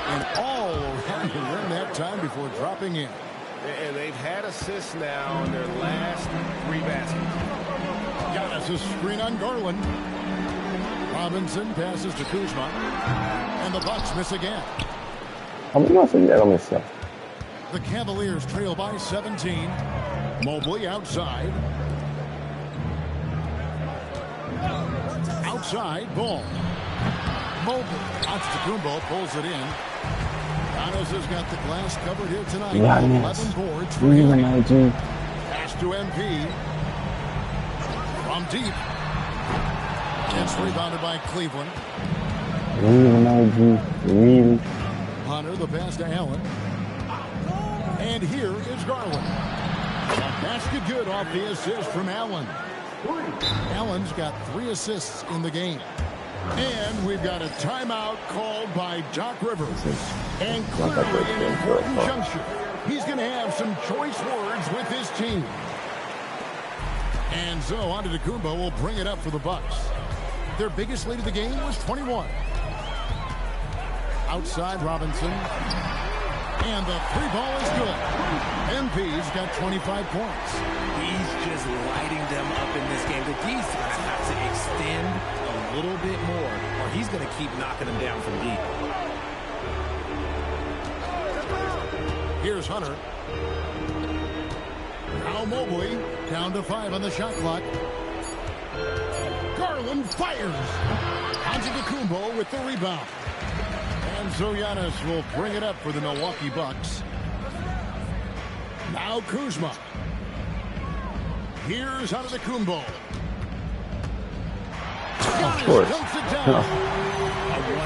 and all around the rim that time before dropping in. And they've had assists now on their last 3 baskets. Giannis a screen on Garland. Robinson passes to Kuzma. And the Bucks miss again. The Cavaliers trail by 17. Mobley outside. Outside, ball. Mobley. Antetokounmpo pulls it in. Giannis has got the glass covered here tonight. 11 boards for him. Pass to MP. From deep. It's rebounded by Cleveland. Hunter, the pass to Allen. And here is Garland. A basket good off the assist from Allen. Allen's got 3 assists in the game. And we've got a timeout called by Doc Rivers. And clearly an important juncture. He's going to have some choice words with his team. And so Antetokounmpo will bring it up for the Bucks. Their biggest lead of the game was 21. Outside Robinson. And the three ball is good. MP's got 25 points. He's just lighting them up in this game. The D's going to have to extend a little bit more, or he's going to keep knocking them down from deep. Here's Hunter. Now Mobley, down to 5 on the shot clock. Garland fires. Antetokounmpo with the rebound. And so Giannis will bring it up for the Milwaukee Bucks. Now Kuzma. Here's Antetokounmpo. Of course.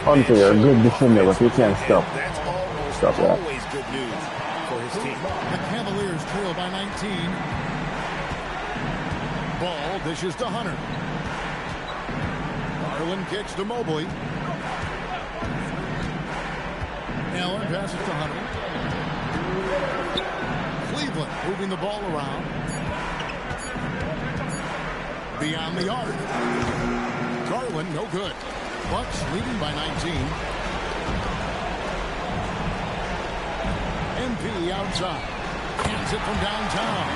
Hunter, you're a good defender, but you can't stop. That's almost Stop that. always good news for his team. The Cavaliers trail by 19. Ball dishes to Hunter. Garland kicks to Mobley. Allen passes to Hunter. Cleveland moving the ball around. Beyond the arc. Garland, no good. Bucks leading by 19. MP outside. Hands it from downtown.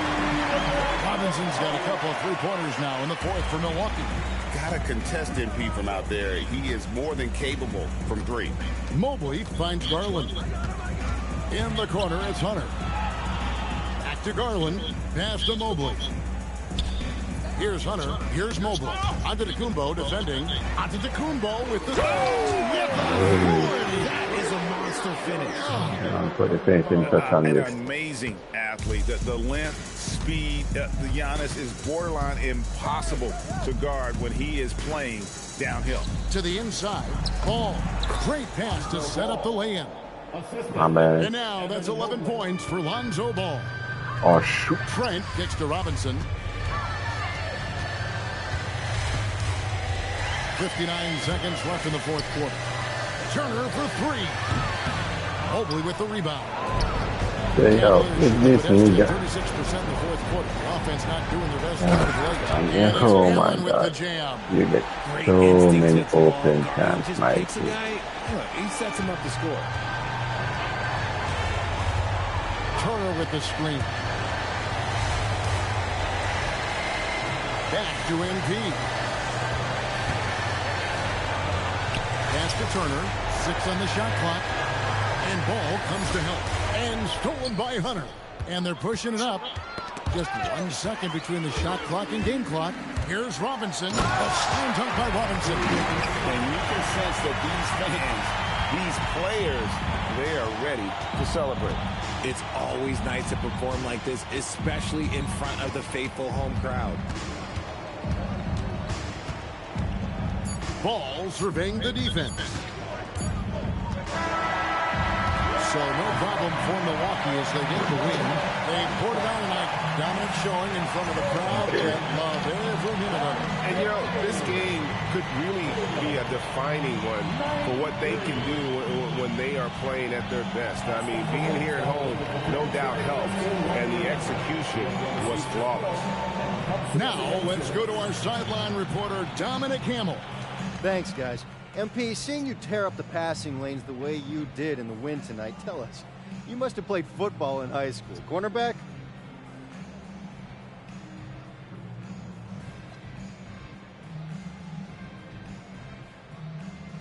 Robinson's got a couple of three-pointers now in the fourth for Milwaukee. Got to contest MP from out there. He is more than capable from three. Mobley finds Garland. In the corner, it's Hunter. Back to Garland. Pass to Mobley. Here's Hunter. Here's Mobley. Antetokounmpo defending. Antetokounmpo with the... That is a monster finish. Put the finishing touch on An this. amazing athlete. The length, speed, the Giannis is borderline impossible to guard when he is playing downhill. To the inside. Ball. Great pass to set up the lay-in. My bad. And now that's 11 points for Lonzo Ball. Oh, shoot. Trent kicks to Robinson. 59 seconds left in the fourth quarter. Turner for three. Mobley with the rebound. There you go. This 36% in the fourth quarter. The offense not doing their best. Oh my God. You get so many open chances, Mike. He sets him up to score. Turner with the screen. Back to MP. Pass to Turner. 6 on the shot clock. And ball comes to help. And stolen by Hunter. And they're pushing it up. Just 1 second between the shot clock and game clock. Here's Robinson. A slam dunk by Robinson. And you can sense that these players, they are ready to celebrate. It's always nice to perform like this, especially in front of the faithful home crowd. Ball surveying the defense. So no problem for Milwaukee as they get the win. They poured it on tonight. Dominant showing in front of the crowd. And love every minute of it. And, you know, this game could really be a defining one for what they can do when they are playing at their best. I mean, being here at home, no doubt helped. And the execution was flawless. Now, let's go to our sideline reporter, Dominic Hamill. Thanks, guys. MP, seeing you tear up the passing lanes the way you did in the win tonight, tell us, you must have played football in high school. Cornerback?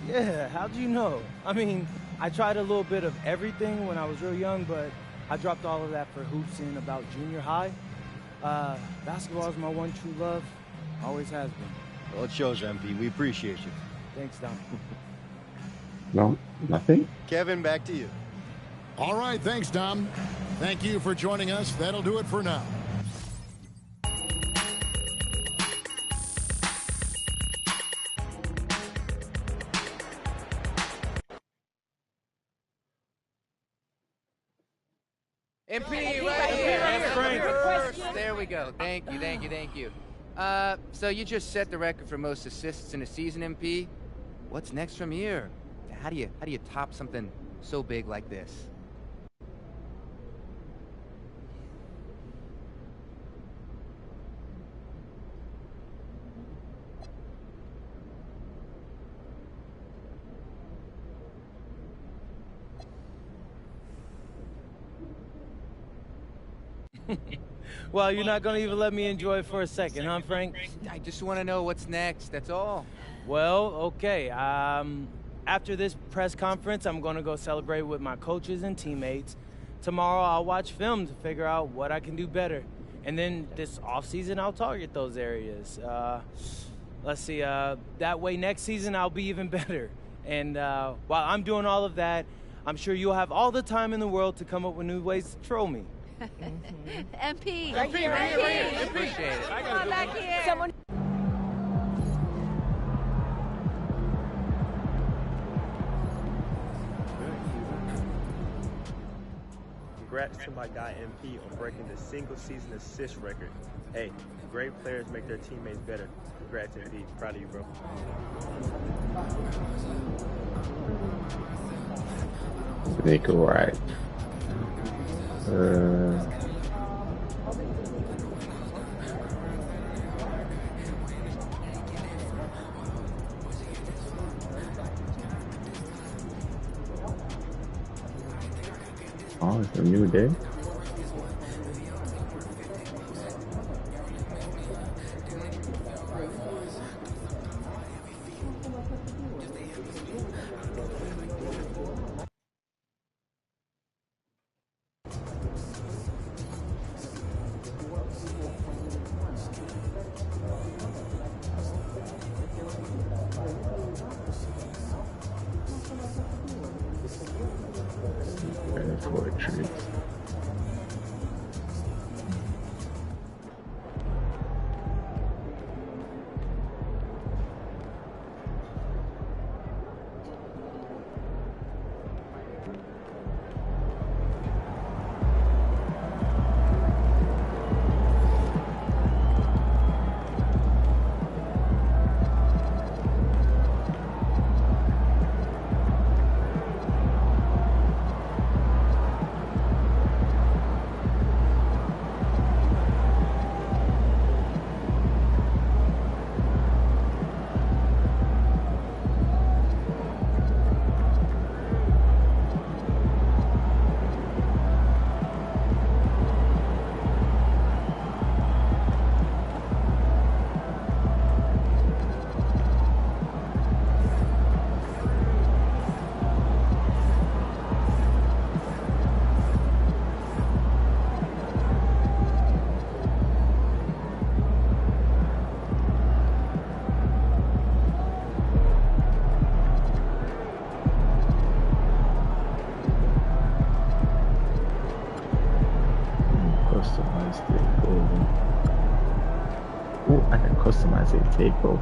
Yeah, how'd you know? I mean, I tried a little bit of everything when I was real young, but I dropped all of that for hoops in about junior high. Basketball is my one true love. Always has been. Well, it shows, MP. We appreciate you. Thanks, Dom. No, nothing. Kevin, back to you. All right, thanks, Dom. Thank you for joining us. That'll do it for now. MP, right here. There we go. Thank you. So you just set the record for most assists in a season, MP. What's next from here? How do you top something so big like this? Well, you're not going to even let me enjoy it for a second, huh, Frank? I just want to know what's next, that's all. Well, okay. After this press conference, I'm going to go celebrate with my coaches and teammates. Tomorrow, I'll watch film to figure out what I can do better. And then this offseason, I'll target those areas. Let's see, that way next season, I'll be even better. And while I'm doing all of that, I'm sure you'll have all the time in the world to come up with new ways to troll me. MP. Right here. Appreciate it. Come back here. Someone. Congrats to my guy MP on breaking the single-season assist record. Hey, great players make their teammates better. Congrats, MP. Proud of you, bro. Nico Wright. Oh, it's a new day. Poetry. I can customize a takeover.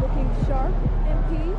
Looking sharp, MP.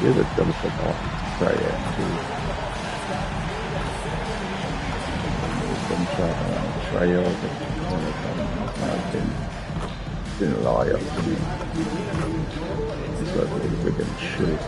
There's a double step off. Try that. Try it over. Been loyal to me. It's like a freaking shit.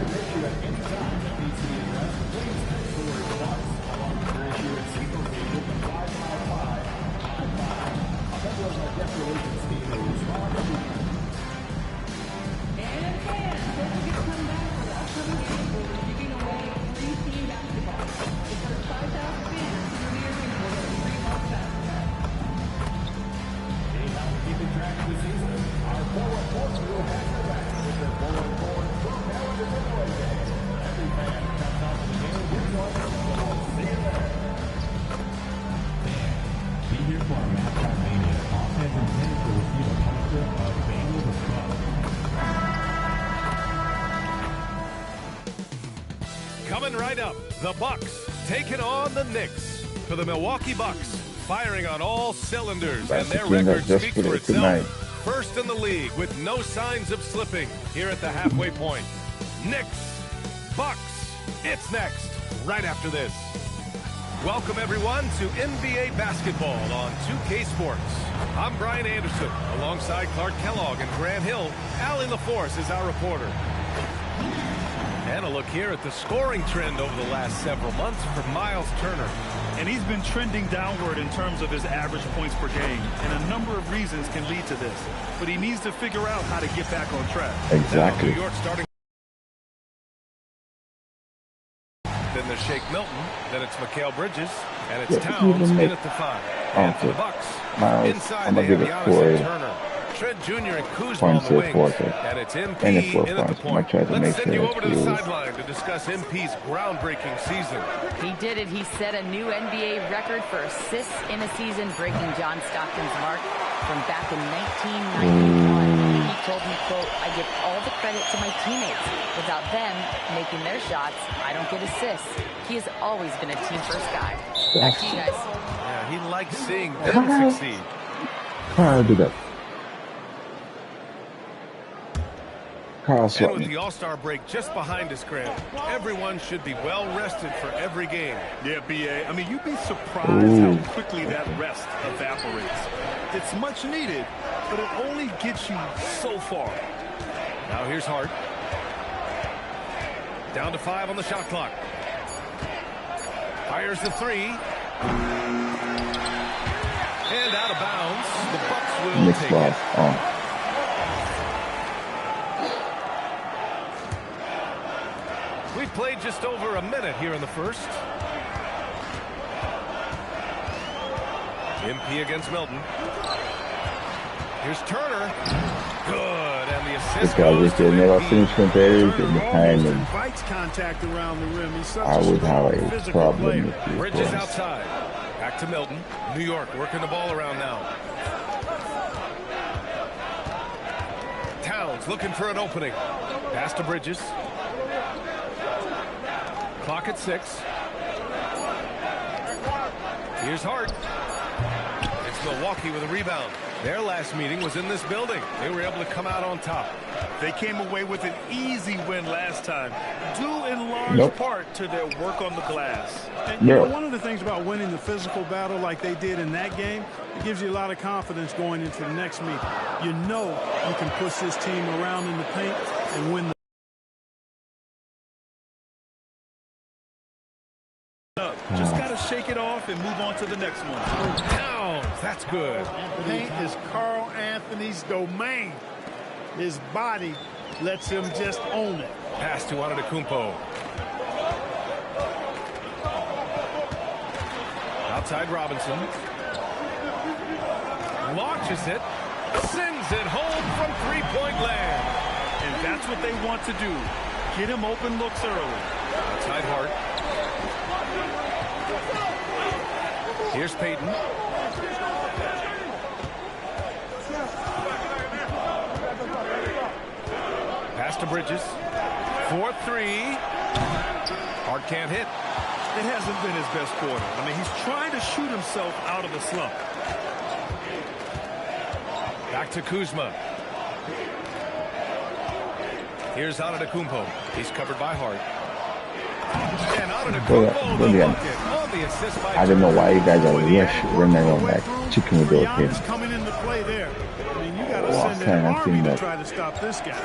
Coming right up, the Bucks taking on the Knicks. For the Milwaukee Bucks, firing on all cylinders, and their record speaks for itself. First in the league with no signs of slipping here at the halfway point. Knicks, Bucks, it's next, right after this. Welcome everyone to NBA basketball on 2K Sports. I'm Brian Anderson, alongside Clark Kellogg and Grant Hill. Allie LaForce is our reporter. And a look here at the scoring trend over the last several months for Miles Turner. And he's been trending downward in terms of his average points per game. And a number of reasons can lead to this. But he needs to figure out how to get back on track. Exactly. Now, New York starting. Then there's Shake Milton. Then it's Mikal Bridges. And it's Towns in at the 5. And for the Bucks, inside they have Giannis and Turner. Trent Jr. and Kuzma on the wings, and it's MP in at the point. Let's send you over to the sideline to discuss MP's groundbreaking season. He did it. He set a new NBA record for assists in a season, breaking John Stockton's mark from back in 1991. He told me, quote, "I give all the credit to my teammates. Without them making their shots, I don't get assists." He has always been a team-first guy. Back to you guys. Yeah, he likes seeing them succeed. Carl do that. And with the All-Star break just behind us, Grant, everyone should be well rested for every game. Yeah, B.A. I mean, you'd be surprised how quickly that rest evaporates. It's much needed, but it only gets you so far. Now here's Hart. Down to 5 on the shot clock. Fires the 3. And out of bounds. The Bucks will take it. We've played just over a minute here in the first. MP against Milton. Here's Turner. Good, and the assist goes to and fights contact around the rim. He's such I would have a problem with you. Bridges outside. Back to Milton. New York working the ball around now. Towns looking for an opening. Pass to Bridges. Clock at 6. Here's Hart. It's Milwaukee with a rebound. Their last meeting was in this building. They were able to come out on top. They came away with an easy win last time, due in large part to their work on the glass. And you know, one of the things about winning the physical battle like they did in that game, it gives you a lot of confidence going into the next meeting. You know you can push this team around in the paint and win the Just got to shake it off and move on to the next one. Towns, that's good. Paint is Carl Anthony's domain. His body lets him just own it. Pass to Antetokounmpo. Outside Robinson. Launches it. Sends it home from three-point land. And that's what they want to do. Get him open looks early. Outside Hart. Here's Payton. Pass to Bridges. 4-3. Hart can't hit. It hasn't been his best quarter. I mean, he's trying to shoot himself out of the slump. Back to Kuzma. Here's Antetokounmpo. He's covered by Hart. And Antetokounmpo the bucket on the assist by I don't know why you guys are running around like chicken with those kids. Coming into play there. I mean, you got to send an army to try to stop this guy.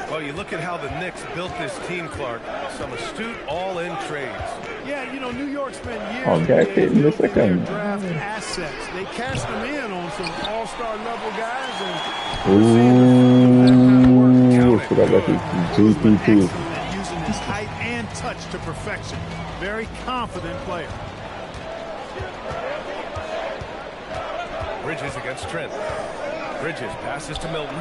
Well, you look at how the Knicks built this team, Clark. Some astute all-in trades. Yeah, you know, New York spent years building their draft assets. They cashed them in on some all-star level guys. Ooh, forgot about the GP2. Using his height and touch to perfection. Very confident player. Bridges against Trent. Bridges passes to Milton.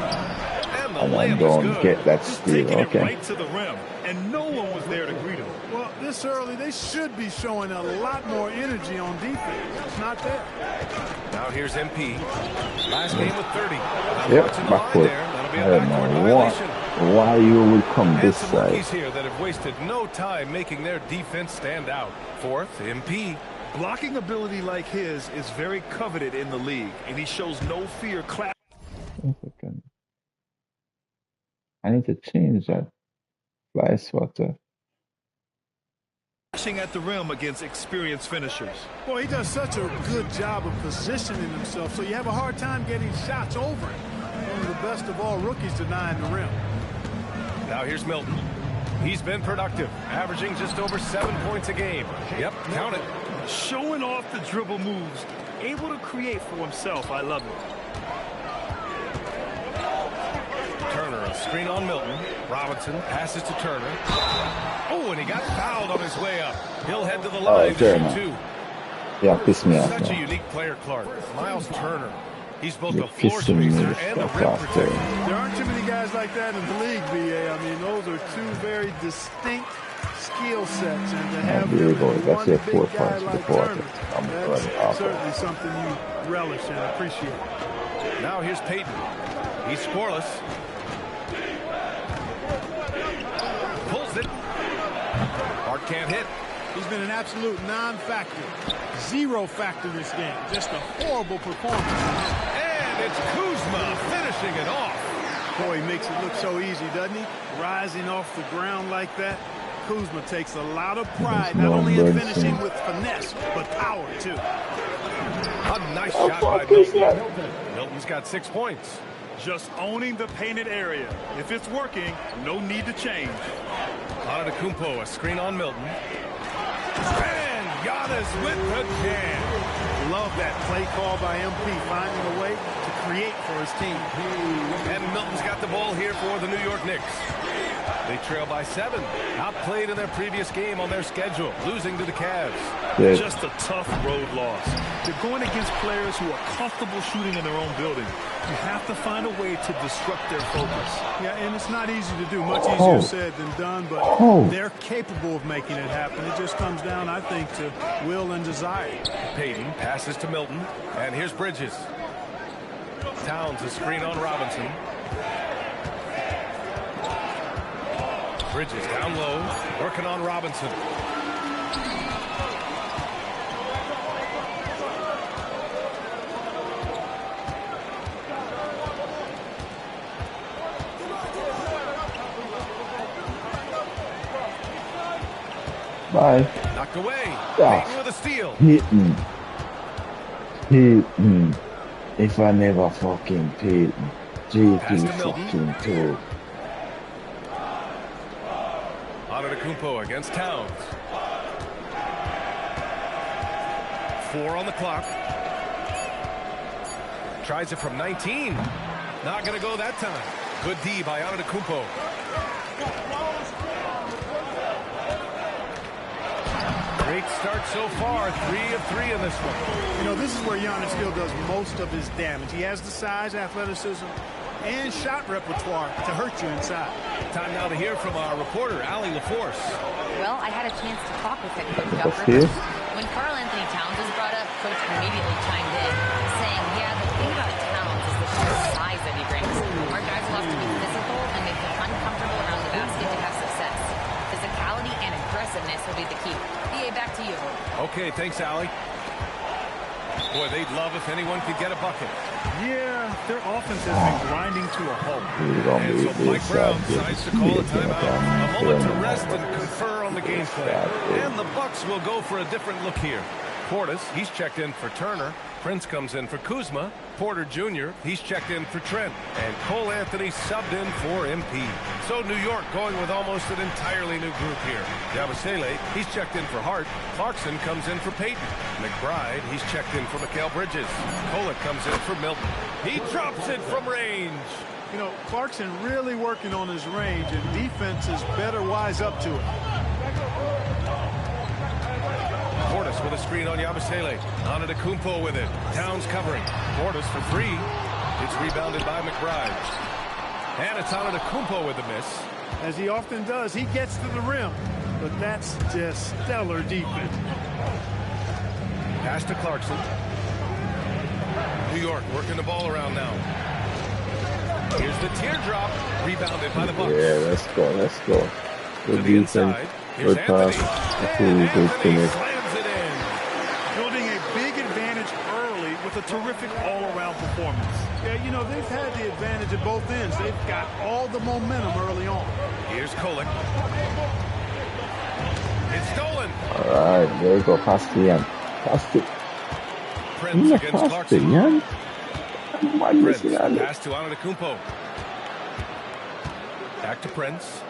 And I don't get that steal. Okay. Right to the rim, and no one was there to greet him. Well, this early, they should be showing a lot more energy on defense. It's not there. Now here's MP. Last game with 30. Yep, backcourt. I don't know why you will come this side. Rookies here that have wasted no time making their defense stand out. Fourth, MP. Blocking ability like his is very coveted in the league, and he shows no fear. I need to change that fly swatter. Flashing at the rim against experienced finishers. Well, he does such a good job of positioning himself, so you have a hard time getting shots over him. One of the best of all rookies denying the rim. Now here's Milton. He's been productive, averaging just over 7 points a game. Yep, count it. Showing off the dribble moves, able to create for himself. I love it. Turner, a screen on Milton. Robinson passes to Turner. Oh, and he got fouled on his way up. He'll head to the line to shoot two. Yeah, piss me off. Such a unique player, Clark. Miles Turner. He's both a floor spacer and a rim protector. There aren't too many guys like that in the league, BA. I mean, those are two very distinct skill sets, and to have one big guy like Turner, that's certainly something you relish and appreciate. Now here's Payton. He's scoreless. Pulls it. Hart can't hit. He's been an absolute non-factor. Zero factor this game. Just a horrible performance. And it's Kuzma finishing it off. Boy, he makes it look so easy, doesn't he? Rising off the ground like that. Kuzma takes a lot of pride, not only in finishing with finesse, but power, too. A nice shot by Milton. Milton's got 6 points. Just owning the painted area. If it's working, no need to change. Antetokounmpo, a screen on Milton. And Giannis with the jam. Love that play call by MP, finding a way to create for his team. And Milton's got the ball here for the New York Knicks. They trail by 7. Outplayed in their previous game on their schedule, losing to the Cavs. Yeah. Just a tough road loss. They're going against players who are comfortable shooting in their own building. You have to find a way to disrupt their focus. Yeah, and it's not easy to do. Much easier said than done, but they're capable of making it happen. It just comes down, I think, to will and desire. Payton passes to Milton, and here's Bridges. Towns a screen on Robinson. Bridges down low, working on Robinson. Bye. Knocked away. Payton with a steal. Payton. If I never fucking Payton. GP fucking 2. Antetokounmpo against Towns. 4 on the clock. Tries it from 19. Not going to go that time. Good D by Antetokounmpo. Great start so far. 3 of 3 in this one. You know, this is where Giannis still does most of his damage. He has the size, athleticism, and shot repertoire to hurt you inside. Time now to hear from our reporter, Allie LaForce. Well, I had a chance to talk with head coach Doug Rivers. When Karl Anthony Towns was brought up, coach immediately chimed in, saying, yeah, the thing about Towns is the sheer size that he brings. Our guys will have to be physical and make them uncomfortable around the basket to have success. Physicality and aggressiveness will be the key. BA, back to you. Okay, thanks, Allie. Boy, they'd love if anyone could get a bucket. Yeah, their offense has been grinding to a halt. And so Mike Brown decides to call a timeout. A moment to rest and confer on the game plan. And the Bucks will go for a different look here. Portis, he's checked in for Turner. Prince comes in for Kuzma. Porter Jr., he's checked in for Trent. And Cole Anthony subbed in for MP. So New York going with almost an entirely new group here. Yabusele, he's checked in for Hart. Clarkson comes in for Payton. McBride, he's checked in for Mikal Bridges. Kolek comes in for Milton. He drops it from range. You know, Clarkson really working on his range, and defenses better wise up to it. Portis with a screen on Yabusele. Antetokounmpo with it. Towns covering. Portis for three. It's rebounded by McBride. And it's Antetokounmpo with a miss. As he often does, he gets to the rim. But that's just stellar defense. Pass to Clarkson. New York working the ball around now. Here's the teardrop. Rebounded by the Bucks. Yeah, let's go. Let's go. Good defense. Good pass. Good finish. Building a big advantage early with a terrific all-around performance. Yeah, you know, they've had the advantage at both ends. They've got all the momentum early on. Here's Kolek. It's stolen. All right, there you go. Pass to Yan. Pass to. Prince against Clarkson. Yan. Prince, pass to Antetokounmpo. Back to Prince.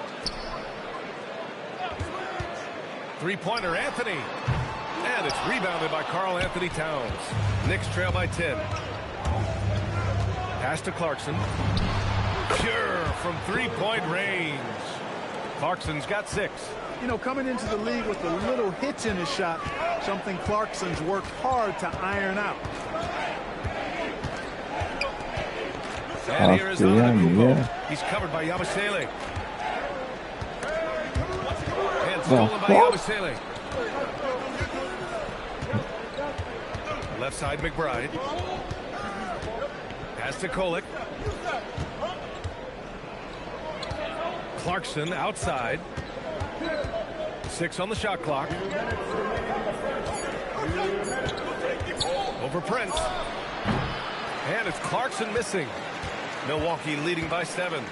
Three-pointer, Anthony. And it's rebounded by Karl Anthony Towns. Knicks trail by 10. Pass to Clarkson. Pure from three-point range. Clarkson's got 6. You know, coming into the league with a little hitch in his shot, something Clarkson's worked hard to iron out. And here is Antetokounmpo. Yeah. He's covered by Yabusele. And stolen by Yabusele. Left side, McBride. Pass to Kolek. Clarkson outside. 6 on the shot clock. Over Prince. And it's Clarkson missing. Milwaukee leading by 7.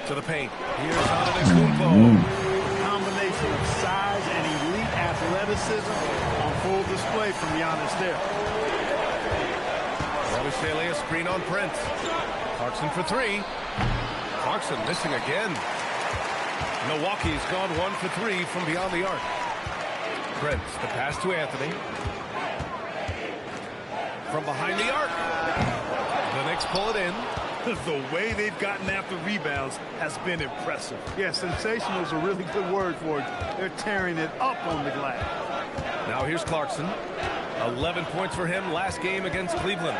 To the paint. Here's Antetokounmpo. Combination of size and elite athleticism on full display from Giannis there. Yabusele a screen on Prince. Clarkson for 3. Clarkson missing again. Milwaukee's gone 1 for 3 from beyond the arc. Prince, the pass to Anthony. From behind the arc. The Knicks pull it in. The way they've gotten after rebounds has been impressive. Yeah, sensational is a really good word for it. They're tearing it up on the glass. Now here's Clarkson. 11 points for him last game against Cleveland.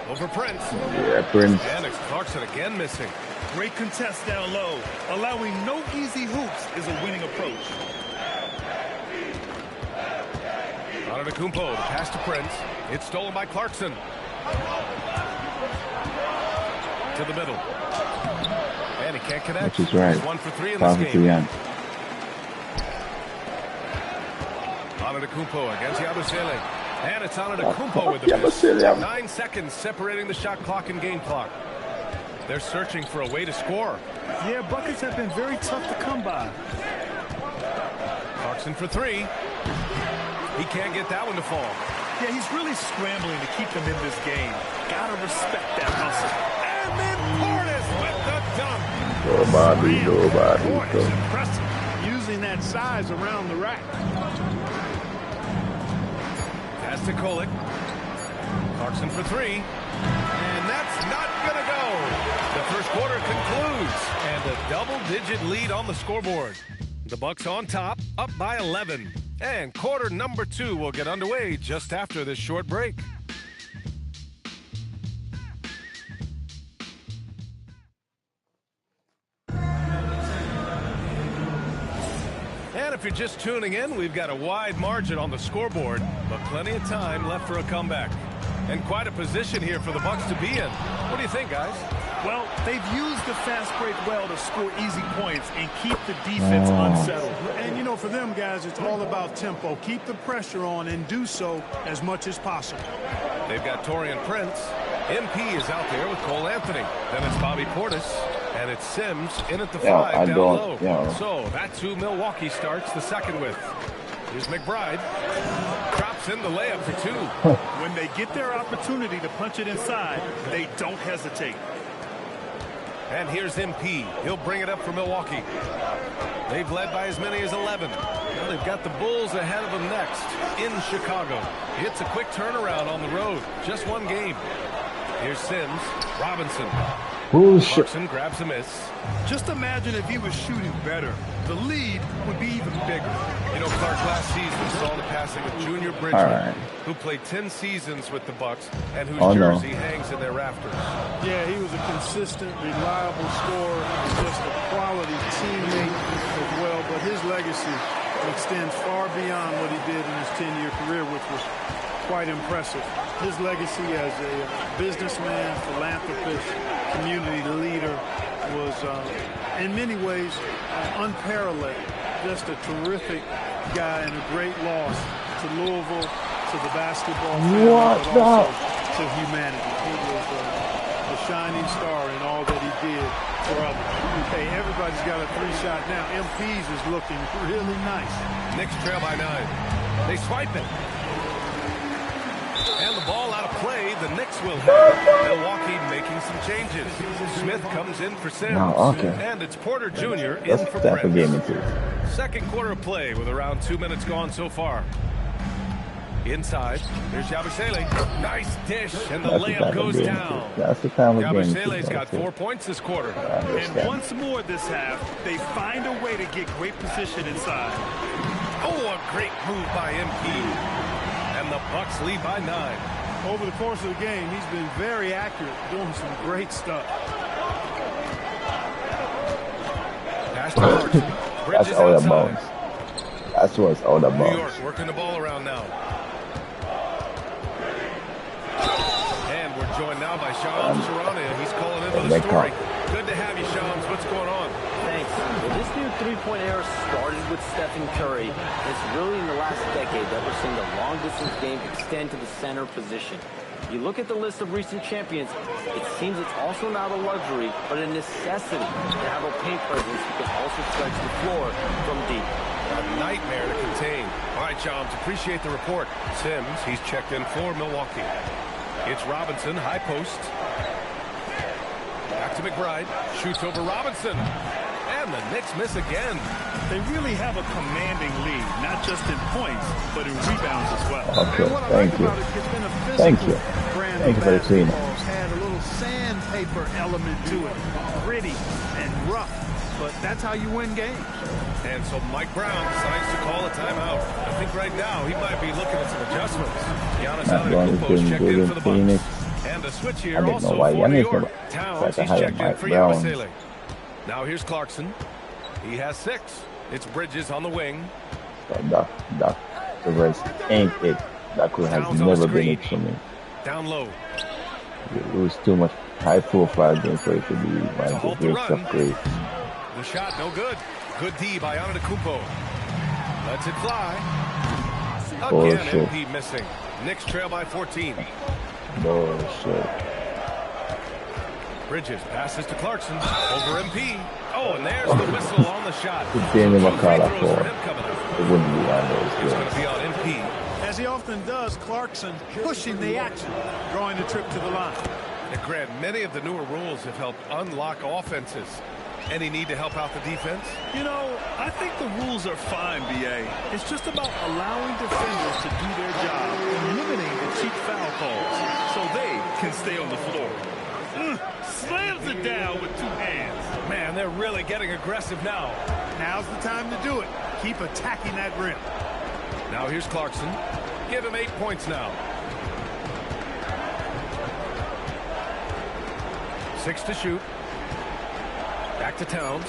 Over Prince. Yeah, Prince. And it's Clarkson again missing. Great contest down low. Allowing no easy hoops is a winning approach. Antetokounmpo, the pass to Prince. It's stolen by Clarkson. To the middle. And he can't connect. Which is right. He's 1 for 3 in this game. Antetokounmpo against Yabusele. And it's Antetokounmpo with the miss. 9 seconds separating the shot clock and game clock. They're searching for a way to score. Yeah, buckets have been very tough to come by. Clarkson for 3. He can't get that one to fall. Yeah, he's really scrambling to keep them in this game. Gotta respect that hustle. And then Portis with the dunk. Portis, impressive. Using that size around the rack. Pass to Kolek. Clarkson for 3. And that's not going to go. The first quarter concludes. And a double-digit lead on the scoreboard. The Bucks on top, up by 11. And quarter number 2 will get underway just after this short break. And if you're just tuning in, we've got a wide margin on the scoreboard, but plenty of time left for a comeback. And quite a position here for the Bucks to be in. What do you think, guys? Well, they've used the fast break well to score easy points and keep the defense unsettled. And, you know, for them guys, it's all about tempo. Keep the pressure on and do so as much as possible. They've got Torian Prince. MP is out there with Cole Anthony. Then it's Bobby Portis. And it's Sims in at the 5 down low. So that's who Milwaukee starts the second with. Here's McBride. Drops in the layup for 2. When they get their opportunity to punch it inside, they don't hesitate. And here's MP. He'll bring it up for Milwaukee. They've led by as many as 11. Now they've got the Bulls ahead of them next in Chicago. It's a quick turnaround on the road. Just one game. Here's Sims. Robinson. Clarkson grabs a miss. Just imagine if he was shooting better. The lead would be even bigger. You know, Clark, last season saw the passing of Junior Bridgman, who played 10 seasons with the Bucks and whose jersey hangs in their rafters. Yeah, he was a consistent, reliable scorer, just a quality teammate as well. But his legacy extends far beyond what he did in his 10-year career, which was quite impressive. His legacy as a businessman, philanthropist, community leader was, in many ways, unparalleled. Just a terrific guy and a great loss to Louisville, to the basketball family, but also to humanity. He was a shining star in all that he did for others. Hey, everybody's got a 3-shot now. MP's is looking really nice. Knicks trail by 9. They swipe it. And the ball out of play, the Knicks will have Milwaukee making some changes. Smith comes in for Sims. And it's Porter Jr. in for Prince. Second quarter of play with around 2 minutes gone so far. Inside, there's Yabusele. Nice dish, and the layup goes down. That's the time of game. Yabusele's got 4 points this quarter. And once more this half, they find a way to get great position inside. Oh, a great move by MP. And the Bucks lead by 9. Over the course of the game, he's been very accurate, doing some great stuff. Pass to Clarkson. That's all the bones. That's what's all the bones. New York working the ball around now. And we're joined now by Sean Sharania. He's calling in with a story. Good to have you, Sean. What's going on? Thanks. Well, this new three-point era started with Stephen Curry. It's really in the last decade that we're seeing the long-distance game extend to the center position. You look at the list of recent champions, it seems it's also not a luxury, but a necessity to have a paint presence who can also stretch the floor from deep. A nightmare to contain. All right, Johns, appreciate the report. Sims, he's checked in for Milwaukee. It's Robinson, high post. Back to McBride. Shoots over Robinson. And the Knicks miss again. They really have a commanding lead, not just in points, but in rebounds as well. Okay, thank you. Thank you. Thank you for the clean. Had a little sandpaper element to it. Gritty and rough. But that's how you win games. And so Mike Brown decides to call a timeout. I think right now he might be looking at some adjustments. Giannis Antetokounmpo's checked in for the Bucks. And a switch here also for New York. Towns, he's checked in for Yabusele. Now here's Clarkson. He has 6. It's Bridges on the wing. The rest ain't it. That could have never been it for me. Down low. It was too much high profile game for it to be my great stuff great. The shot no good. Good D by Antetokounmpo. Lets it fly. Again, MP missing. Knicks trail by 14. Bullshit. Bridges passes to Clarkson. Over MP. Oh, and there's the whistle on the shot. It wouldn't be on those. It's going to be on MP. As he often does, Clarkson pushing the action, drawing the trip to the line. And Grant, many of the newer rules have helped unlock offenses. Any need to help out the defense? You know, I think the rules are fine, B.A. It's just about allowing defenders to do their job and limiting the cheap foul calls so they can stay on the floor. Slams it down with 2 hands. Man, they're really getting aggressive now. Now's the time to do it. Keep attacking that rim. Now here's Clarkson. Give him 8 points now. 6 to shoot. Back to Towns.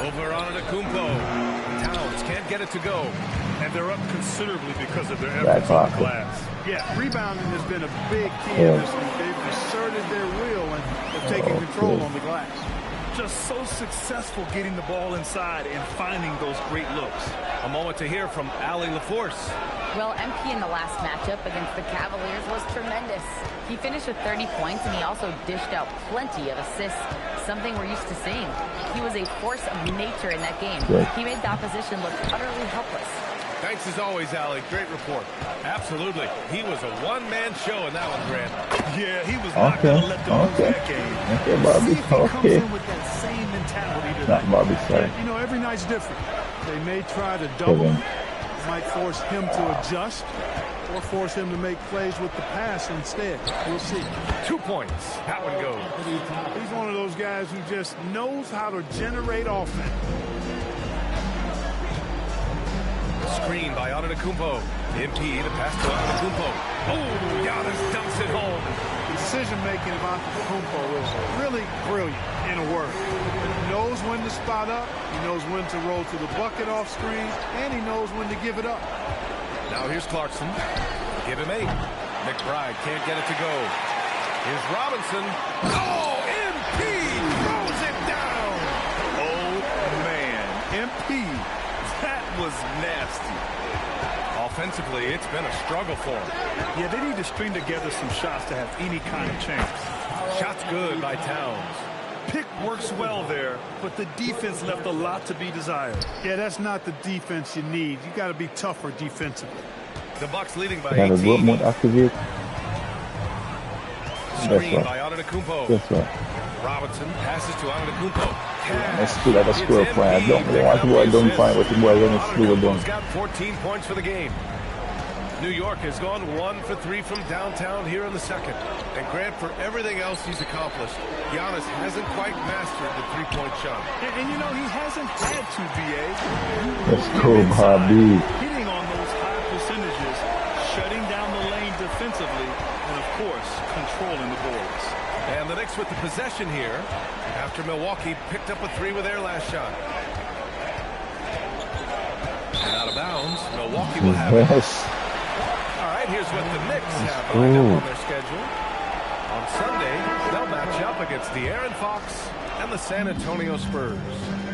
Over on Antetokounmpo. Towns can't get it to go. And they're up considerably because of their efforts on the glass. Yeah, rebounding has been a big key in this league. They've asserted their will and have taken control on the glass. Just so successful getting the ball inside and finding those great looks. A moment to hear from Allie LaForce. Well, MP in the last matchup against the Cavaliers was tremendous. He finished with 30 points, and he also dished out plenty of assists, something we're used to seeing. He was a force of nature in that game. He made the opposition look utterly helpless. Thanks as always, Allie. Great report. Absolutely. He was a one-man show in that one, Grant. Yeah, he was not going to let them lose that game. Okay, Bobby. See if he comes in with that same mentality tonight. Not Bobby, sorry. You know, every night's different. They may try to double him. Might force him to adjust or force him to make plays with the pass instead. We'll see. 2 points. That one goes. He's one of those guys who just knows how to generate offense. Screen by Antetokounmpo. MP to pass to Antetokounmpo. Oh, Giannis dumps it home. Decision-making of Antetokounmpo is really brilliant, in a word. He knows when to spot up, he knows when to roll to the bucket off screen, and he knows when to give it up. Now here's Clarkson. Give him 8. McBride can't get it to go. Here's Robinson. Oh, MP throws it down. Oh, man. MP, that was nasty. Offensively, it's been a struggle for him. Yeah, they need to string together some shots to have any kind of chance. Shots good by Towns. Pick works well there, but the defense left a lot to be desired. Yeah, that's not the defense you need. You got to be tougher defensively. The Bucks leading by 18. Screen by Antetokounmpo. Yes, sir. Robinson passes to Antetokounmpo. Let's do that. Let's score a point. I don't want to go. I don't find what the boy is going to screw it down. Got 14 points for the game. New York has gone 1 for 3 from downtown here in the second. And Grant, for everything else he's accomplished, Giannis hasn't quite mastered the three-point shot. And you know, he hasn't had to, BA. Let's go, Bobby. Hitting on those high percentages, shutting down the lane defensively, and, of course, controlling the boards. And the Knicks with the possession here after Milwaukee picked up a 3 with their last shot. And out of bounds, Milwaukee will have it. All right, here's what the Knicks have lined up on their schedule. On Sunday, they'll match up against De'Aaron Fox and the San Antonio Spurs.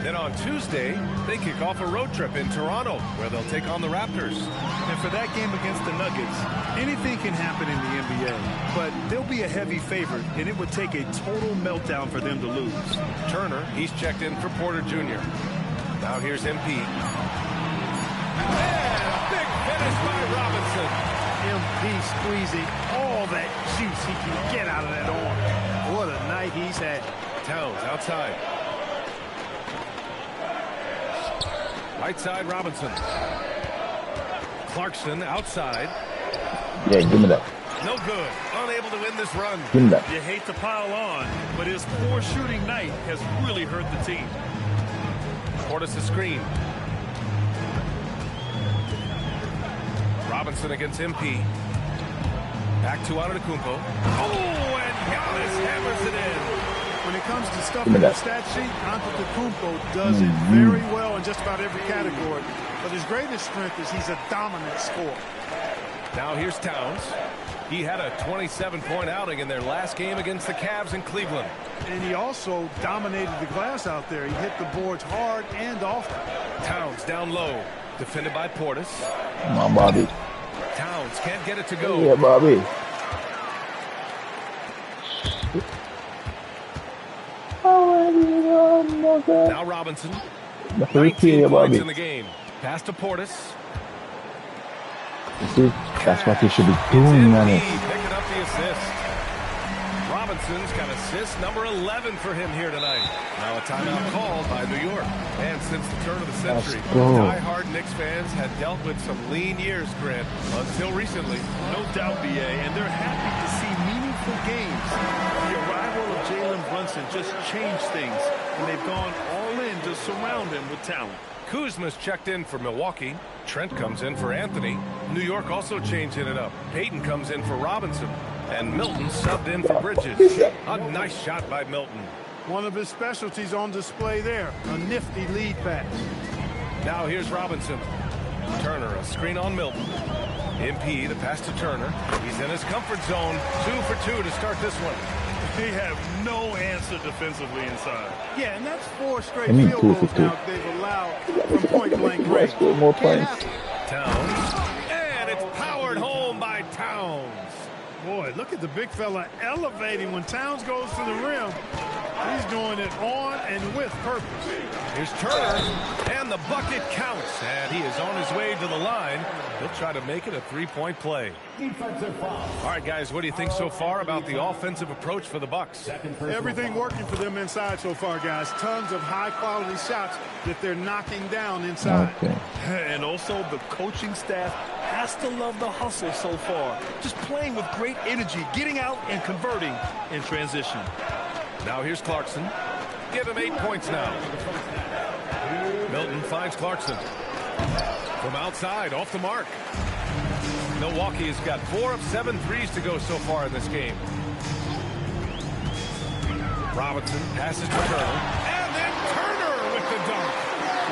Then on Tuesday, they kick off a road trip in Toronto, where they'll take on the Raptors. And for that game against the Nuggets, anything can happen in the NBA, but they'll be a heavy favorite, and it would take a total meltdown for them to lose. Turner, he's checked in for Porter Jr. Now here's MP. And a big finish by Robinson. MP squeezing all that juice he can get out of that arm. What a night he's had. Towns outside. Right side, Robinson. Clarkson outside. Yeah, give me that. No good. Unable to win this run. Give me that. You hate to pile on, but his poor shooting night has really hurt the team. Portis the screen. Robinson against MP. Back to Antetokounmpo. Oh, and Giannis hammers it in. When it comes to stuff in the stat sheet, Antetokounmpo does it very well in just about every category. But his greatest strength is he's a dominant scorer. Now here's Towns. He had a 27-point outing in their last game against the Cavs in Cleveland. And he also dominated the glass out there. He hit the boards hard and often. Towns down low. Defended by Portis. Come on, Bobby. Towns can't get it to go. Yeah, Bobby. Now Robinson. 19 points in the game. Pass to Portis. See, that's what he should be doing, man. Picking up the assist. Robinson's got assist number 11 for him here tonight. Now a timeout called by New York. And since the turn of the century, die-hard Knicks fans had dealt with some lean years, Grant, until recently. No doubt, BA, and they're happy to see meaningful games. The arrival of Jalen Brunson just changed things, and they've gone all in to surround him with talent. Kuzma's checked in for Milwaukee. Trent comes in for Anthony. New York also changing it up. Payton comes in for Robinson. And Milton subbed in for Bridges. A nice shot by Milton. One of his specialties on display there. A nifty lead pass. Now here's Robinson. Turner, a screen on Milton. MP, the pass to Turner. He's in his comfort zone. 2 for 2 to start this one. They have no answer defensively inside. Yeah, and that's 4 straight field goals now they've allowed from point-blank range. More points. Towns. And it's powered home by Towns. Boy, look at the big fella elevating when Towns goes to the rim. He's doing it on and with purpose. Here's Turner, and the bucket counts. And he is on his way to the line. He'll try to make it a 3-point play. All right, guys, what do you think so far about the offensive approach for the Bucks? Everything working for them inside so far, guys. Tons of high-quality shots that they're knocking down inside. Okay. And also the coaching staff has to love the hustle so far. Just playing with great energy, getting out and converting in transition. Now here's Clarkson. Give him 8 points now. Milton finds Clarkson. From outside, off the mark. Milwaukee has got 4 of 7 threes to go so far in this game. Robinson passes to Turner. And then Turner with the dunk.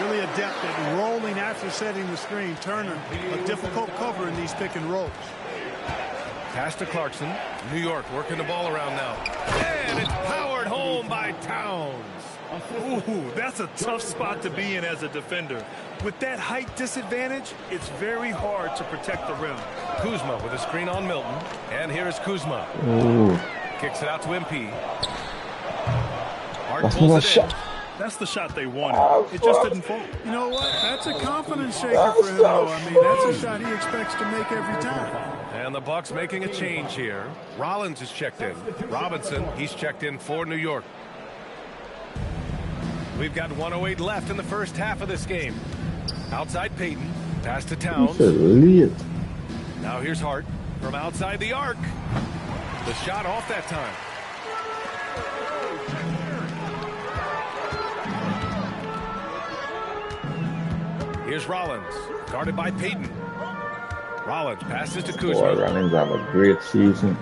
Really adept at rolling after setting the screen. Turner, a difficult cover in these pick and rolls. Pass to Clarkson. New York working the ball around now. And it's powered home by Towns. Ooh, that's a tough spot to be in as a defender. With that height disadvantage, it's very hard to protect the rim. Kuzma with a screen on Milton. And here is Kuzma. Ooh. Kicks it out to MP. Hart That's pulls not it shot. in. That's the shot they wanted. It just didn't fall. You know what? That's a confidence shaker for him, though. I mean, that's a shot he expects to make every time. And the Bucks making a change here. Rollins is checked in. Robinson, he's checked in for New York. We've got 1:08 left in the first half of this game. Outside Payton. Pass to Towns. Now here's Hart from outside the arc. The shot off that time. Here's Rollins, guarded by Payton. Rollins passes to Kuzma. Boy, Rollins have a great season.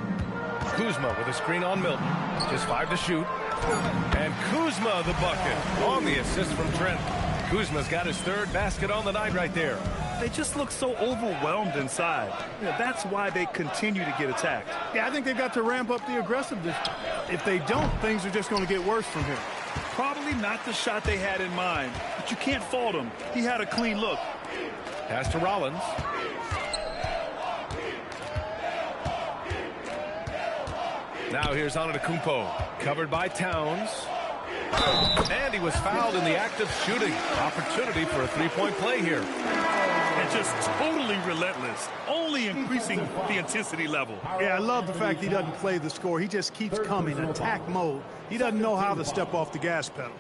Kuzma with a screen on Milton. Just 5 to shoot. And Kuzma the bucket on the assist from Trent. Kuzma's got his 3rd basket on the night right there. They just look so overwhelmed inside. That's why they continue to get attacked. Yeah, I think they've got to ramp up the aggressiveness. If they don't, things are just going to get worse from here. Probably not the shot they had in mind, but you can't fault him. He had a clean look. Pass to Rollins. Now here's Antetokounmpo, covered by Towns. And he was fouled in the act of shooting. Opportunity for a 3-point play here. And just totally relentless, only increasing the intensity level. Yeah, I love the fact he doesn't play the score. He just keeps coming, attack mode. He doesn't know how to step off the gas pedal.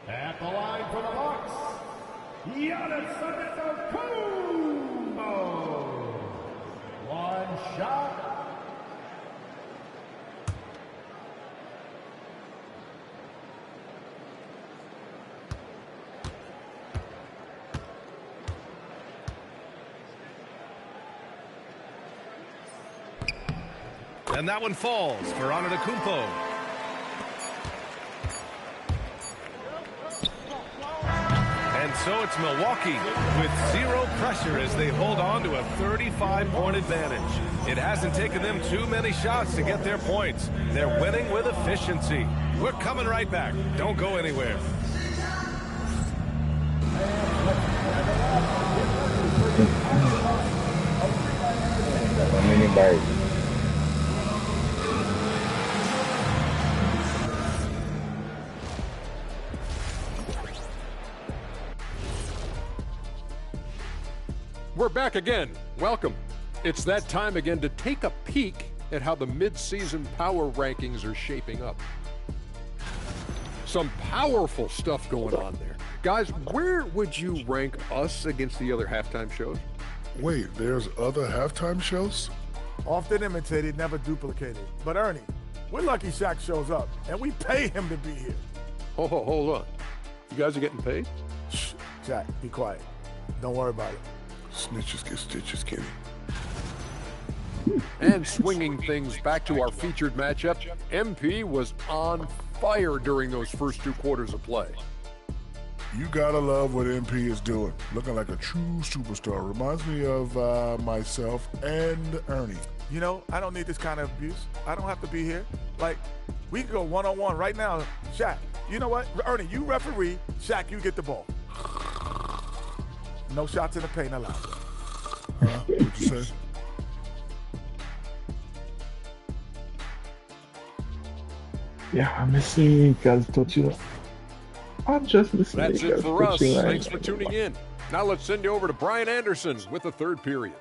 At the line for the Bucks, Giannis Antetokounmpo. 1 shot. And that one falls for Antetokounmpo. And so it's Milwaukee with 0 pressure as they hold on to a 35-point advantage. It hasn't taken them too many shots to get their points. They're winning with efficiency. We're coming right back. Don't go anywhere. We're back again. Welcome. It's that time again to take a peek at how the mid-season power rankings are shaping up. Some powerful stuff going on there. Guys, where would you rank us against the other halftime shows? Wait, there's other halftime shows? Often imitated, never duplicated. But Ernie, we're lucky Shaq shows up, and we pay him to be here. Oh, hold on. You guys are getting paid? Shh, Jack, be quiet. Don't worry about it. Snitches get stitches, Kenny. And swinging things back to our featured matchup, MP was on fire during those first 2 quarters of play. You gotta love what MP is doing. Looking like a true superstar. Reminds me of myself and Ernie. You know, I don't need this kind of abuse. I don't have to be here. Like, we can go one-on-one right now. Shaq, you know what? Ernie, you referee. Shaq, you get the ball. No shots in the paint allowed. What you say? Yeah, I'm missing Caltocio. I'm just listening. That's it for us. Thanks for tuning in. Now let's send you over to Brian Anderson with the third period.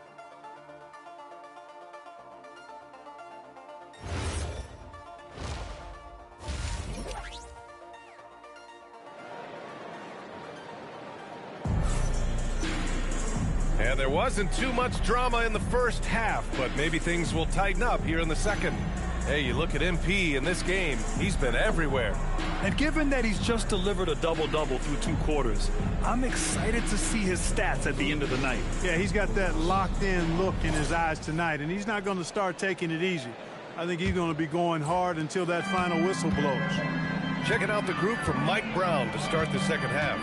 And there wasn't too much drama in the first half, but maybe things will tighten up here in the second. Hey, you look at MP in this game, he's been everywhere. And given that he's just delivered a double-double through 2 quarters, I'm excited to see his stats at the end of the night. Yeah, he's got that locked-in look in his eyes tonight, and he's not going to start taking it easy. I think he's going to be going hard until that final whistle blows. Checking out the group from Mike Brown to start the second half.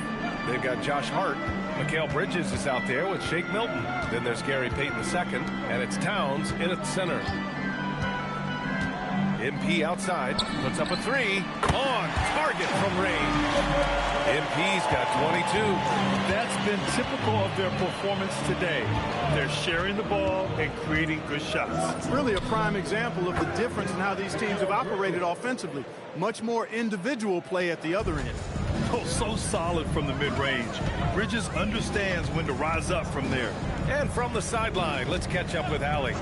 They've got Josh Hart. Mikal Bridges is out there with Shake Milton. Then there's Gary Payton II, and it's Towns in at center. MP outside, puts up a 3, on target from range. MP's got 22. That's been typical of their performance today. They're sharing the ball and creating good shots. It's really a prime example of the difference in how these teams have operated offensively. Much more individual play at the other end. Oh, so solid from the mid-range. Bridges understands when to rise up from there. And from the sideline, let's catch up with Allie.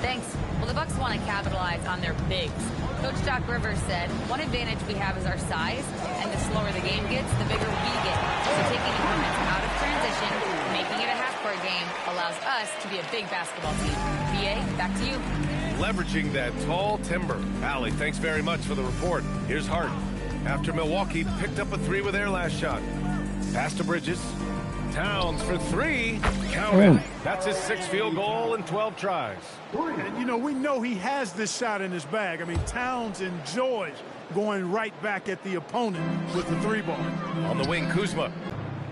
Thanks. Well, the Bucks want to capitalize on their bigs. Coach Doc Rivers said, one advantage we have is our size, and the slower the game gets, the bigger we get. So taking opponents out of transition, making it a half-court game, allows us to be a big basketball team. BA, back to you. Leveraging that tall timber. Allie, thanks very much for the report. Here's Hart. After Milwaukee picked up a 3 with their last shot. Pass to Bridges. Towns for 3. Count it. That's his 6th field goal in 12 tries. And, you know, we know he has this shot in his bag. I mean, Towns enjoys going right back at the opponent with the 3 ball. On the wing, Kuzma.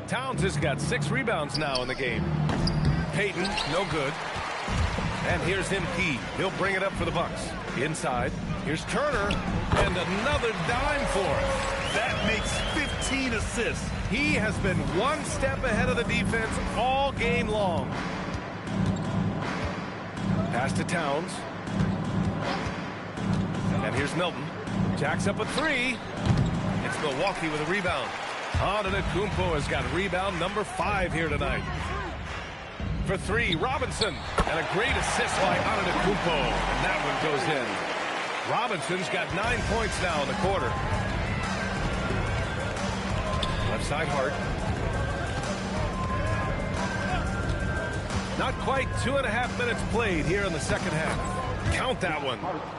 Towns has got 6 rebounds now in the game. Payton, no good. And here's MP. He'll bring it up for the Bucks. Inside, here's Turner, and another dime for him. That makes 15 assists. He has been one step ahead of the defense all game long. Pass to Towns. And here's Milton. Jacks up a 3. It's Milwaukee with a rebound. Antetokounmpo has got rebound number 5 here tonight. For 3, Robinson. And a great assist by Antetokounmpo. And that one goes in. Robinson's got 9 points now in the quarter. Left side, Hart. Not quite 2.5 minutes played here in the second half. Count that one.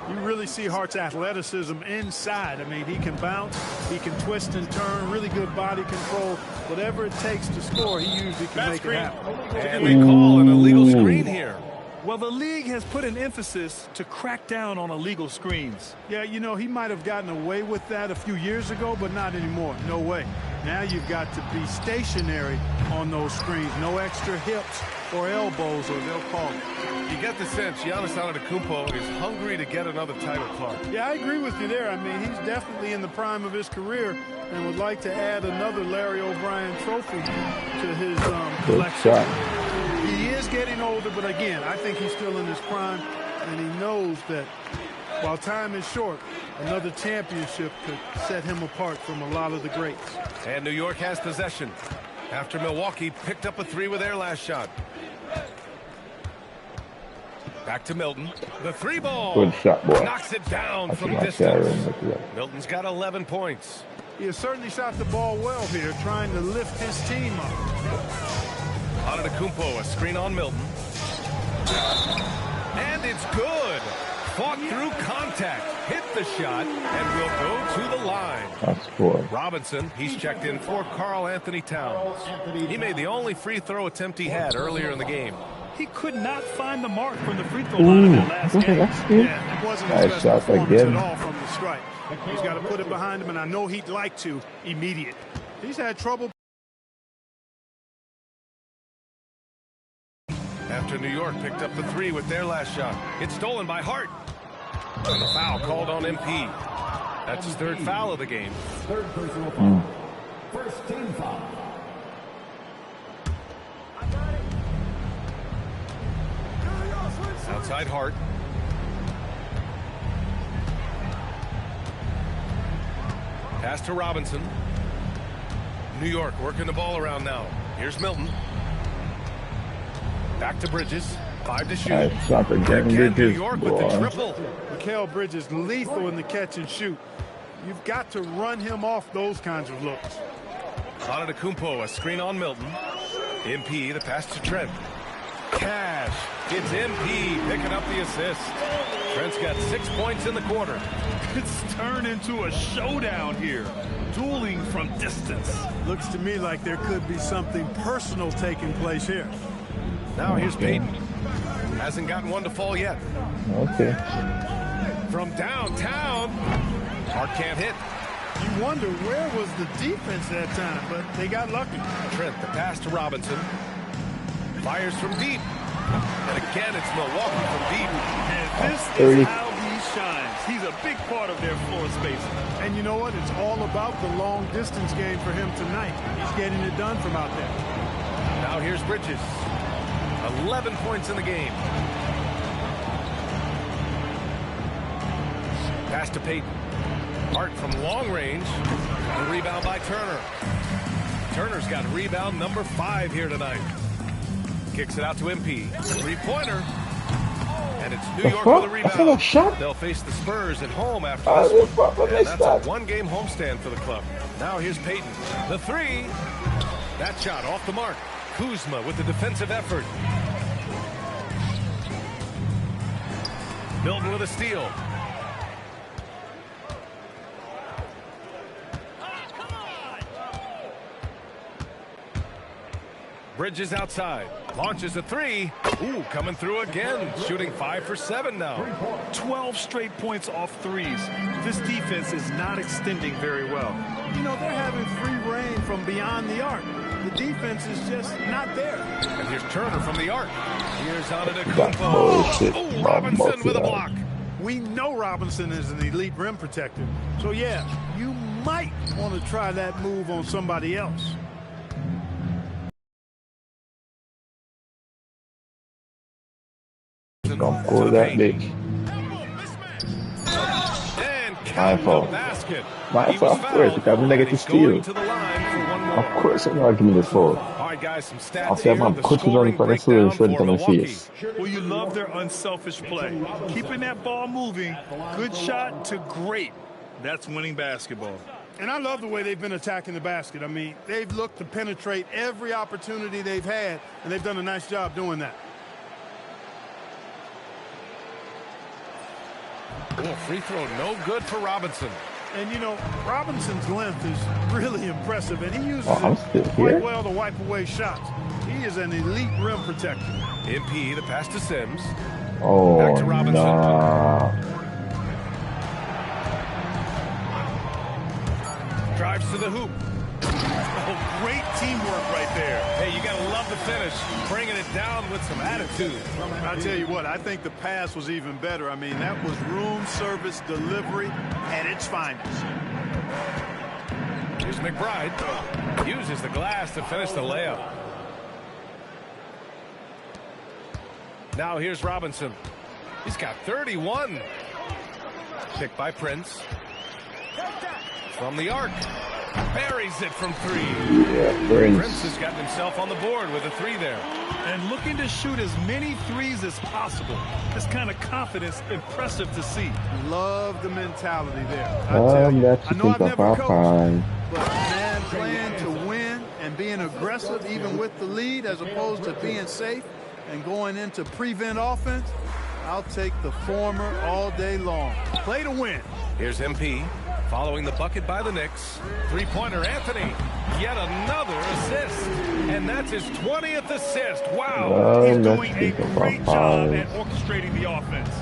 You really see Hart's athleticism inside. I mean, he can bounce, he can twist and turn, really good body control. Whatever it takes to score, he usually can make it happen. And they call an illegal screen here. Well, the league has put an emphasis to crack down on illegal screens. Yeah, you know, he might have gotten away with that a few years ago, but not anymore. No way. Now you've got to be stationary on those screens. No extra hips or elbows, or they'll call it. You get the sense Giannis Antetokounmpo is hungry to get another title card. Yeah, I agree with you there. I mean, he's definitely in the prime of his career and would like to add another Larry O'Brien trophy to his collection. He is getting older, but again, I think he's still in his prime, and he knows that while time is short, another championship could set him apart from a lot of the greats. And New York has possession after Milwaukee picked up a 3 with their last shot. Back to Milton. The 3 ball. Good shot, boy. Knocks it down from distance. Milton's got 11 points. He has certainly shot the ball well here, trying to lift his team up. Antetokounmpo, a screen on Milton. And it's good. Fought through contact. Hit the shot and will go to the line. That's good. Robinson, he's checked in for Karl Anthony Towns. He made the only free throw attempt he had earlier in the game. He could not find the mark from the free throw line in the last game. Yeah, it wasn't his best performance at all from the strike. He's got to put it behind him, and I know he'd like to immediately. He's had trouble New York picked up the 3 with their last shot. It's stolen by Hart. And the foul called on MP. That's his 3rd foul of the game. 3rd personal foul. First team foul. Outside Hart. Pass to Robinson. New York working the ball around now. Here's Milton. Back to Bridges. 5 to shoot. Again, New York with the triple. Mikal Bridges lethal in the catch and shoot. You've got to run him off those kinds of looks. Antetokounmpo, a screen on Milton. MP, the pass to Trent. Cash. It's MP picking up the assist. Trent's got 6 points in the quarter. It's turned into a showdown here. Dueling from distance. Looks to me like there could be something personal taking place here. Now here's Payton. Hasn't gotten one to fall yet. Okay. From downtown. Hart can't hit. You wonder where was the defense that time, but they got lucky. Trent, the pass to Robinson. Fires from deep. And again, it's Milwaukee from deep. And this is how he shines. He's a big part of their floor space. And you know what? It's all about the long distance game for him tonight. He's getting it done from out there. Now here's Bridges. 11 points in the game. Pass to Payton. Hart from long range. The rebound by Turner. Turner's got rebound number 5 here tonight. Kicks it out to MP. 3-pointer. And it's New York with a rebound. They'll face the Spurs at home after this one. And that's a 1-game homestand for the club. Now here's Payton. The 3. That shot off the mark. Kuzma with the defensive effort. Milton with a steal. Bridges outside. Launches a 3. Ooh, coming through again. Shooting 5 for 7 now. 12 straight points off threes. This defense is not extending very well. You know, they're having free reign from beyond the arc. The defense is just not there. And here's Turner from the arc. Here's Antetokounmpo. Oh, Robinson with a block. We know Robinson is an elite rim protector. So, yeah, you might want to try that move on somebody else. Don't pull that big. My fault. My fault, of course, because I'm negative steal. Of course, I'm not giving me the foul. I'll say I'm coaching on for the fool and show it on my face. Well, you love their unselfish play. Keeping that ball moving, good shot to great. That's winning basketball. And I love the way they've been attacking the basket. I mean, they've looked to penetrate every opportunity they've had, and they've done a nice job doing that. Oh, free throw no good for Robinson. And, you know, Robinson's length is really impressive, and he uses it quite well to wipe away shots. He is an elite rim protector. MP, the pass to Sims. Oh, back to Robinson. Nah. Drives to the hoop. Oh, great teamwork right there. Hey, you got to love the finish. Bringing it down with some attitude. I tell you what, I think the pass was even better. I mean, that was room service delivery at its finest. Here's McBride. Uses the glass to finish the layup. Now here's Robinson. He's got 31. Picked by Prince. From the arc. Buries it from 3. Yeah, Prince has gotten himself on the board with a 3 there. And looking to shoot as many threes as possible. This kind of confidence, impressive to see. Love the mentality there. I tell you, I know I've never coached, but man, playing to win and being aggressive even with the lead as opposed to being safe and going into prevent offense, I'll take the former all day long. Play to win. Here's MP. Following the bucket by the Knicks. 3-pointer Anthony. Yet another assist. And that's his 20th assist. Wow. He's doing a great job at orchestrating the offense.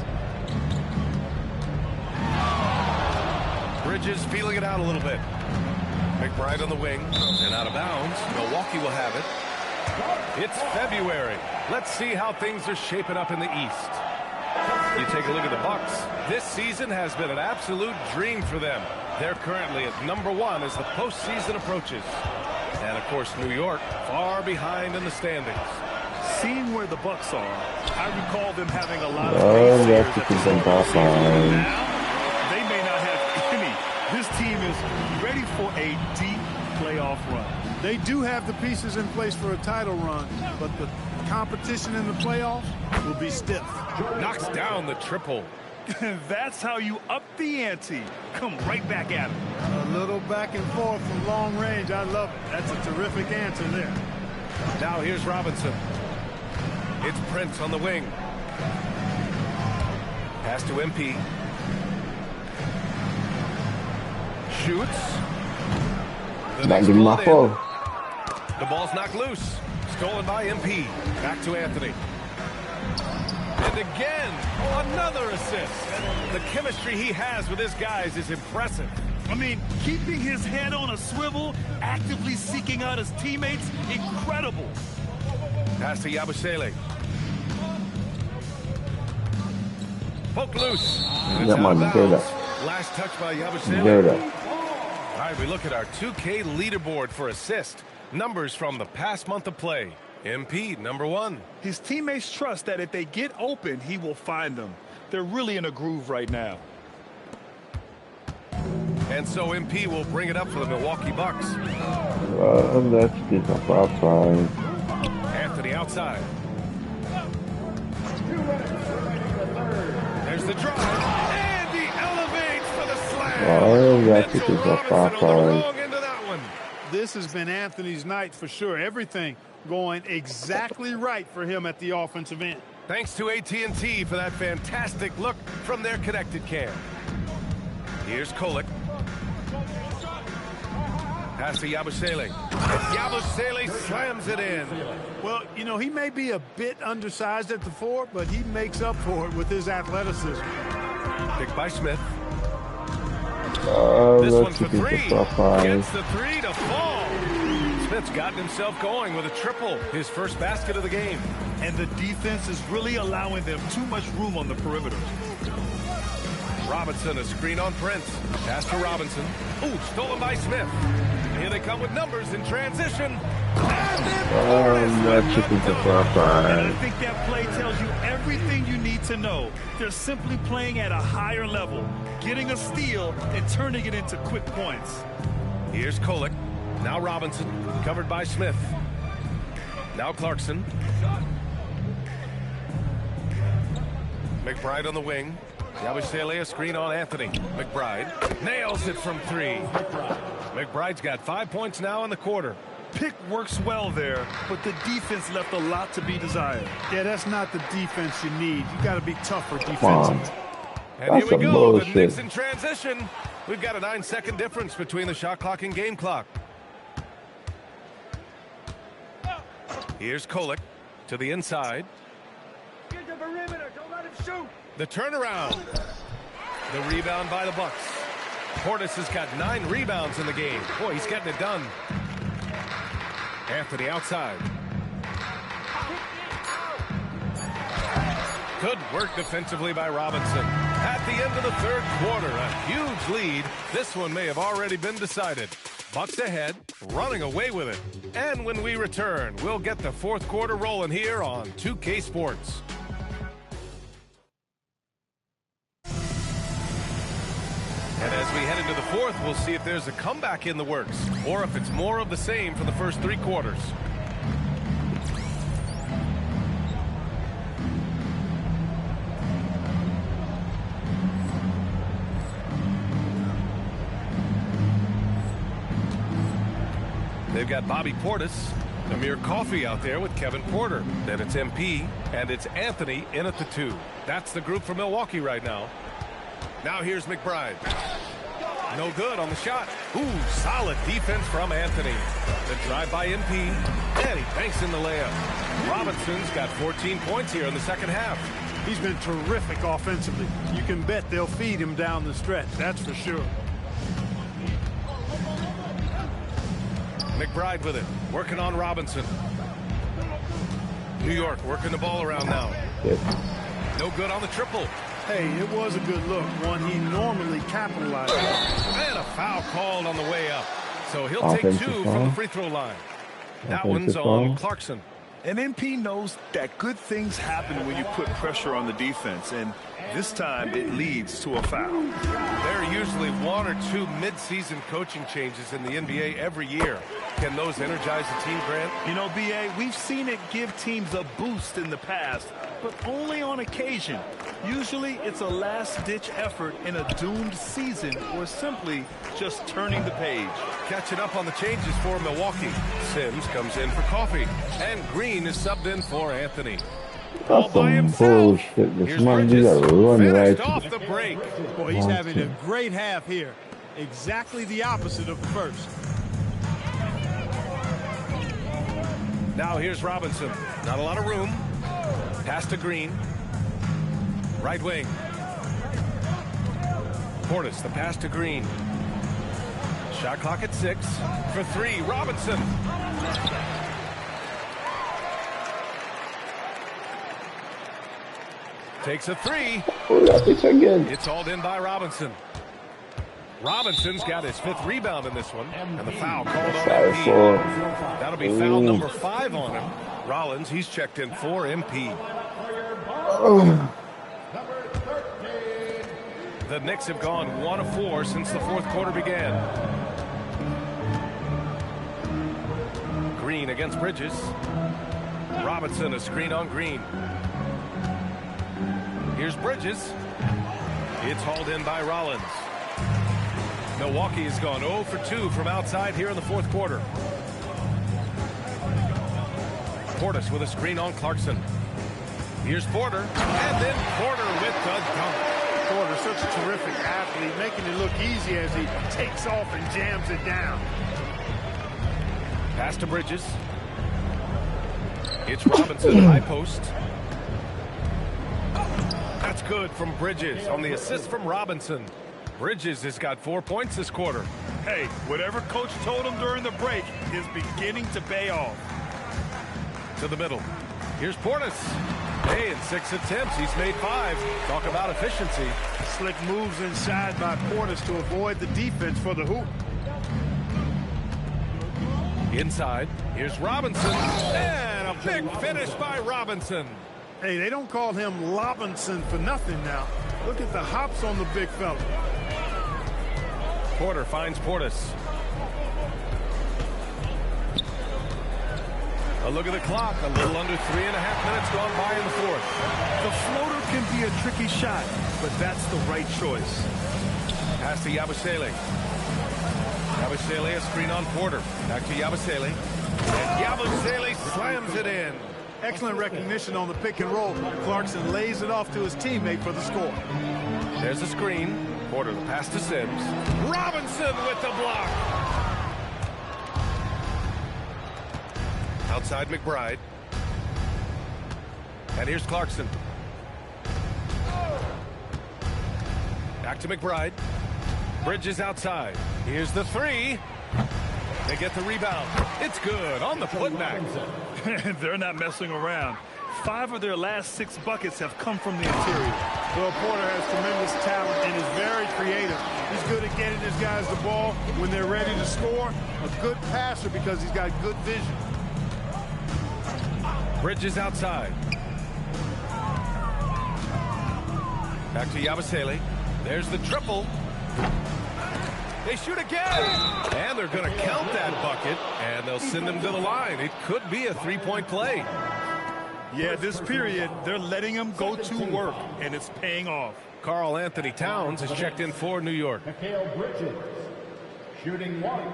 Bridges feeling it out a little bit. McBride on the wing. And out of bounds. Milwaukee will have it. It's February. Let's see how things are shaping up in the East. You take a look at the Bucks. This season has been an absolute dream for them. They're currently at #1 as the postseason approaches. And, of course, New York far behind in the standings. Seeing where the Bucks are, I recall them having a lot of Oh, players that's at the the season start of the season. behind. Now, they may not have any. This team is ready for a deep playoff run. They do have the pieces in place for a title run, but the competition in the playoffs will be stiff. Knocks down the triple. That's how you up the ante. Come right back at him. A little back and forth from long range. I love it. That's a terrific answer there. Now here's Robinson. It's Prince on the wing. Pass to MP. Shoots. Not giving my fault. The ball's knocked loose. Stolen by MP. Back to Anthony. And again, another assist. The chemistry he has with his guys is impressive. I mean, keeping his head on a swivel, actively seeking out his teammates, incredible. Pass to Yabusele. Poke loose. Got my Gerda. Last touch by Yabusele. Gerda. All right, we look at our 2K leaderboard for assist. Numbers from the past month of play. MP, #1. His teammates trust that if they get open, he will find them. They're really in a groove right now. And so MP will bring it up for the Milwaukee Bucks. Let's get the five. Anthony outside. There's the drive. And he elevates for the slam. Let's get the five. This has been Anthony's night for sure. Everything going exactly right for him at the offensive end. Thanks to AT&T for that fantastic look from their connected cam. Here's Kolek. Pass to Yabusele. Yabusele slams it in. Well, you know, he may be a bit undersized at the 4, but he makes up for it with his athleticism. Picked by Smith. This one's for 3. Gets the 3 to fall. Smith's gotten himself going with a triple. His first basket of the game. And the defense is really allowing them too much room on the perimeter. Robinson, a screen on Prince. Pass to Robinson. Ooh, stolen by Smith. Here they come with numbers in transition. And I think that play tells you everything you need to know. They're simply playing at a higher level, getting a steal and turning it into quick points. Here's Kolek. Now Robinson, covered by Smith. Now Clarkson. McBride on the wing. Yabusele, a screen on Anthony. McBride nails it from 3. McBride's got 5 points now in the quarter. Pick works well there, but the defense left a lot to be desired. Yeah, that's not the defense you need. You got to be tougher defensively. And here we go. The Knicks in transition. We've got a 9-second difference between the shot clock and game clock. Here's Kolek to the inside. Get the perimeter. Don't let him shoot. The turnaround. The rebound by the Bucks. Portis has got 9 rebounds in the game. Boy, he's getting it done. Anthony outside. Good work defensively by Robinson. At the end of the 3rd quarter, a huge lead. This one may have already been decided. Bucks ahead, running away with it. And when we return, we'll get the 4th quarter rolling here on 2K Sports. And as we head into the 4th, we'll see if there's a comeback in the works or if it's more of the same for the first 3 quarters. They've got Bobby Portis, Amir Coffey out there with Kevin Porter. Then it's MP, and it's Anthony in at the 2. That's the group for Milwaukee right now. Now here's McBride. No good on the shot. Ooh, solid defense from Anthony. The drive by MP, and he banks in the layup. Robinson's got 14 points here in the 2nd half. He's been terrific offensively. You can bet they'll feed him down the stretch, that's for sure. McBride with it, working on Robinson. New York working the ball around now. Yes. No good on the triple. Hey, it was a good look, one he normally capitalized on. And a foul called on the way up. So he'll take 2 from the free throw line. That one's on Clarkson. And MP knows that good things happen when you put pressure on the defense, and this time it leads to a foul. There are usually 1 or 2 mid-season coaching changes in the NBA every year. Can those energize the team, Grant? You know, B.A., we've seen it give teams a boost in the past, but only on occasion. Usually it's a last-ditch effort in a doomed season or simply just turning the page. Catching up on the changes for Milwaukee. Sims comes in for Coffee, and Green is subbed in for Anthony. All by himself. This man did a run right off the break. Boy, he's having a great half here. Exactly the opposite of the first. Now here's Robinson. Not a lot of room. Pass to Green. Right wing. Portis, the pass to Green. Shot clock at 6. For 3, Robinson. Takes a 3. It's hauled in by Robinson. Robinson's got his 5th rebound in this one. And the foul called on MP. That'll be foul number 5 on him. Rollins, he's checked in for MP. The Knicks have gone 1 of 4 since the 4th quarter began. Green against Bridges. Robinson, a screen on Green. Here's Bridges. It's hauled in by Rollins. Milwaukee has gone 0 for 2 from outside here in the 4th quarter. Portis with a screen on Clarkson. Here's Porter, and then Porter with the dunk. Porter, such a terrific athlete, making it look easy as he takes off and jams it down. Pass to Bridges. It's Robinson, high post. That's good from Bridges on the assist from Robinson. Bridges has got 4 points this quarter. Hey, whatever coach told him during the break is beginning to pay off. To the middle. Here's Portis. Hey, in 6 attempts, he's made 5. Talk about efficiency. Slick moves inside by Portis to avoid the defense for the hoop. Inside, here's Robinson. And a big finish by Robinson. Hey, they don't call him Lobinson for nothing now. Look at the hops on the big fella. Porter finds Portis. A look at the clock. A little under 3.5 minutes gone by in the 4th. The floater can be a tricky shot, but that's the right choice. Pass to Yabusele. Yabusele, a screen on Porter. Back to Yabusele. And Yabusele slams it in. Excellent recognition on the pick and roll. Clarkson lays it off to his teammate for the score. There's a screen. Porter, the pass to Sims. Robinson with the block. Outside McBride. And here's Clarkson. Back to McBride. Bridges outside. Here's the 3. They get the rebound. It's good on the putback. They're not messing around. 5 of their last 6 buckets have come from the interior. Well, Porter has tremendous talent and is very creative. He's good at getting his guys the ball when they're ready to score. A good passer because he's got good vision. Bridges outside. Back to Yabusele. There's the triple. They shoot again. And they're going to count that bucket, and they'll send them to the line. It could be a 3-point play. Yeah, this period, they're letting him go to work, and it's paying off. Karl Anthony Towns is checked in for New York. Bridges, shooting 1.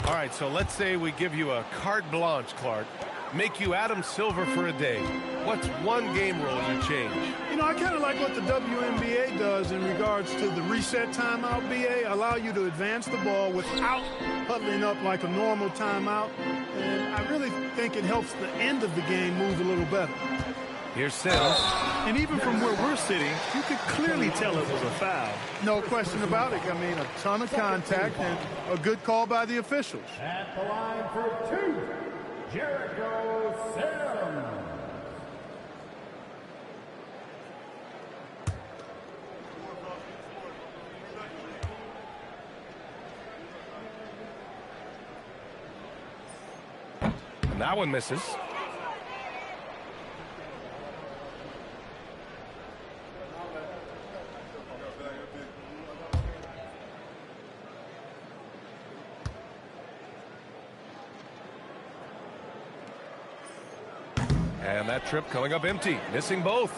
All right, so let's say we give you a carte blanche, Clark. Make you Adam Silver for a day. What's one game rule you change? You know, I kind of like what the WNBA does in regards to the reset timeout, BA. Allow you to advance the ball without huddling up like a normal timeout. And I really think it helps the end of the game move a little better. Here's Sims. And even from where we're sitting, you could clearly tell it was a foul. No question about it. I mean, a ton of contact and a good call by the officials. At the line for 2, Jericho Sims. And that one misses. And that trip coming up empty, missing both.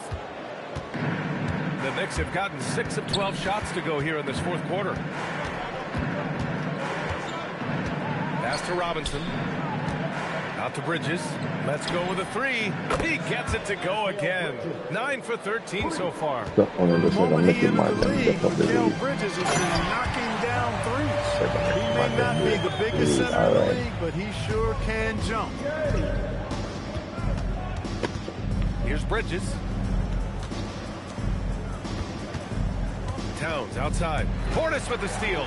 The Knicks have gotten 6 of 12 shots to go here in this fourth quarter. Pass to Robinson. Out to Bridges. Let's go with a 3. He gets it to go again. 9 for 13 so far. The moment he entered the league, Mikael Bridges has been knocking down threes. He may not be the biggest center in the league, but he sure can jump. Here's Bridges. Towns outside. Portis with the steal.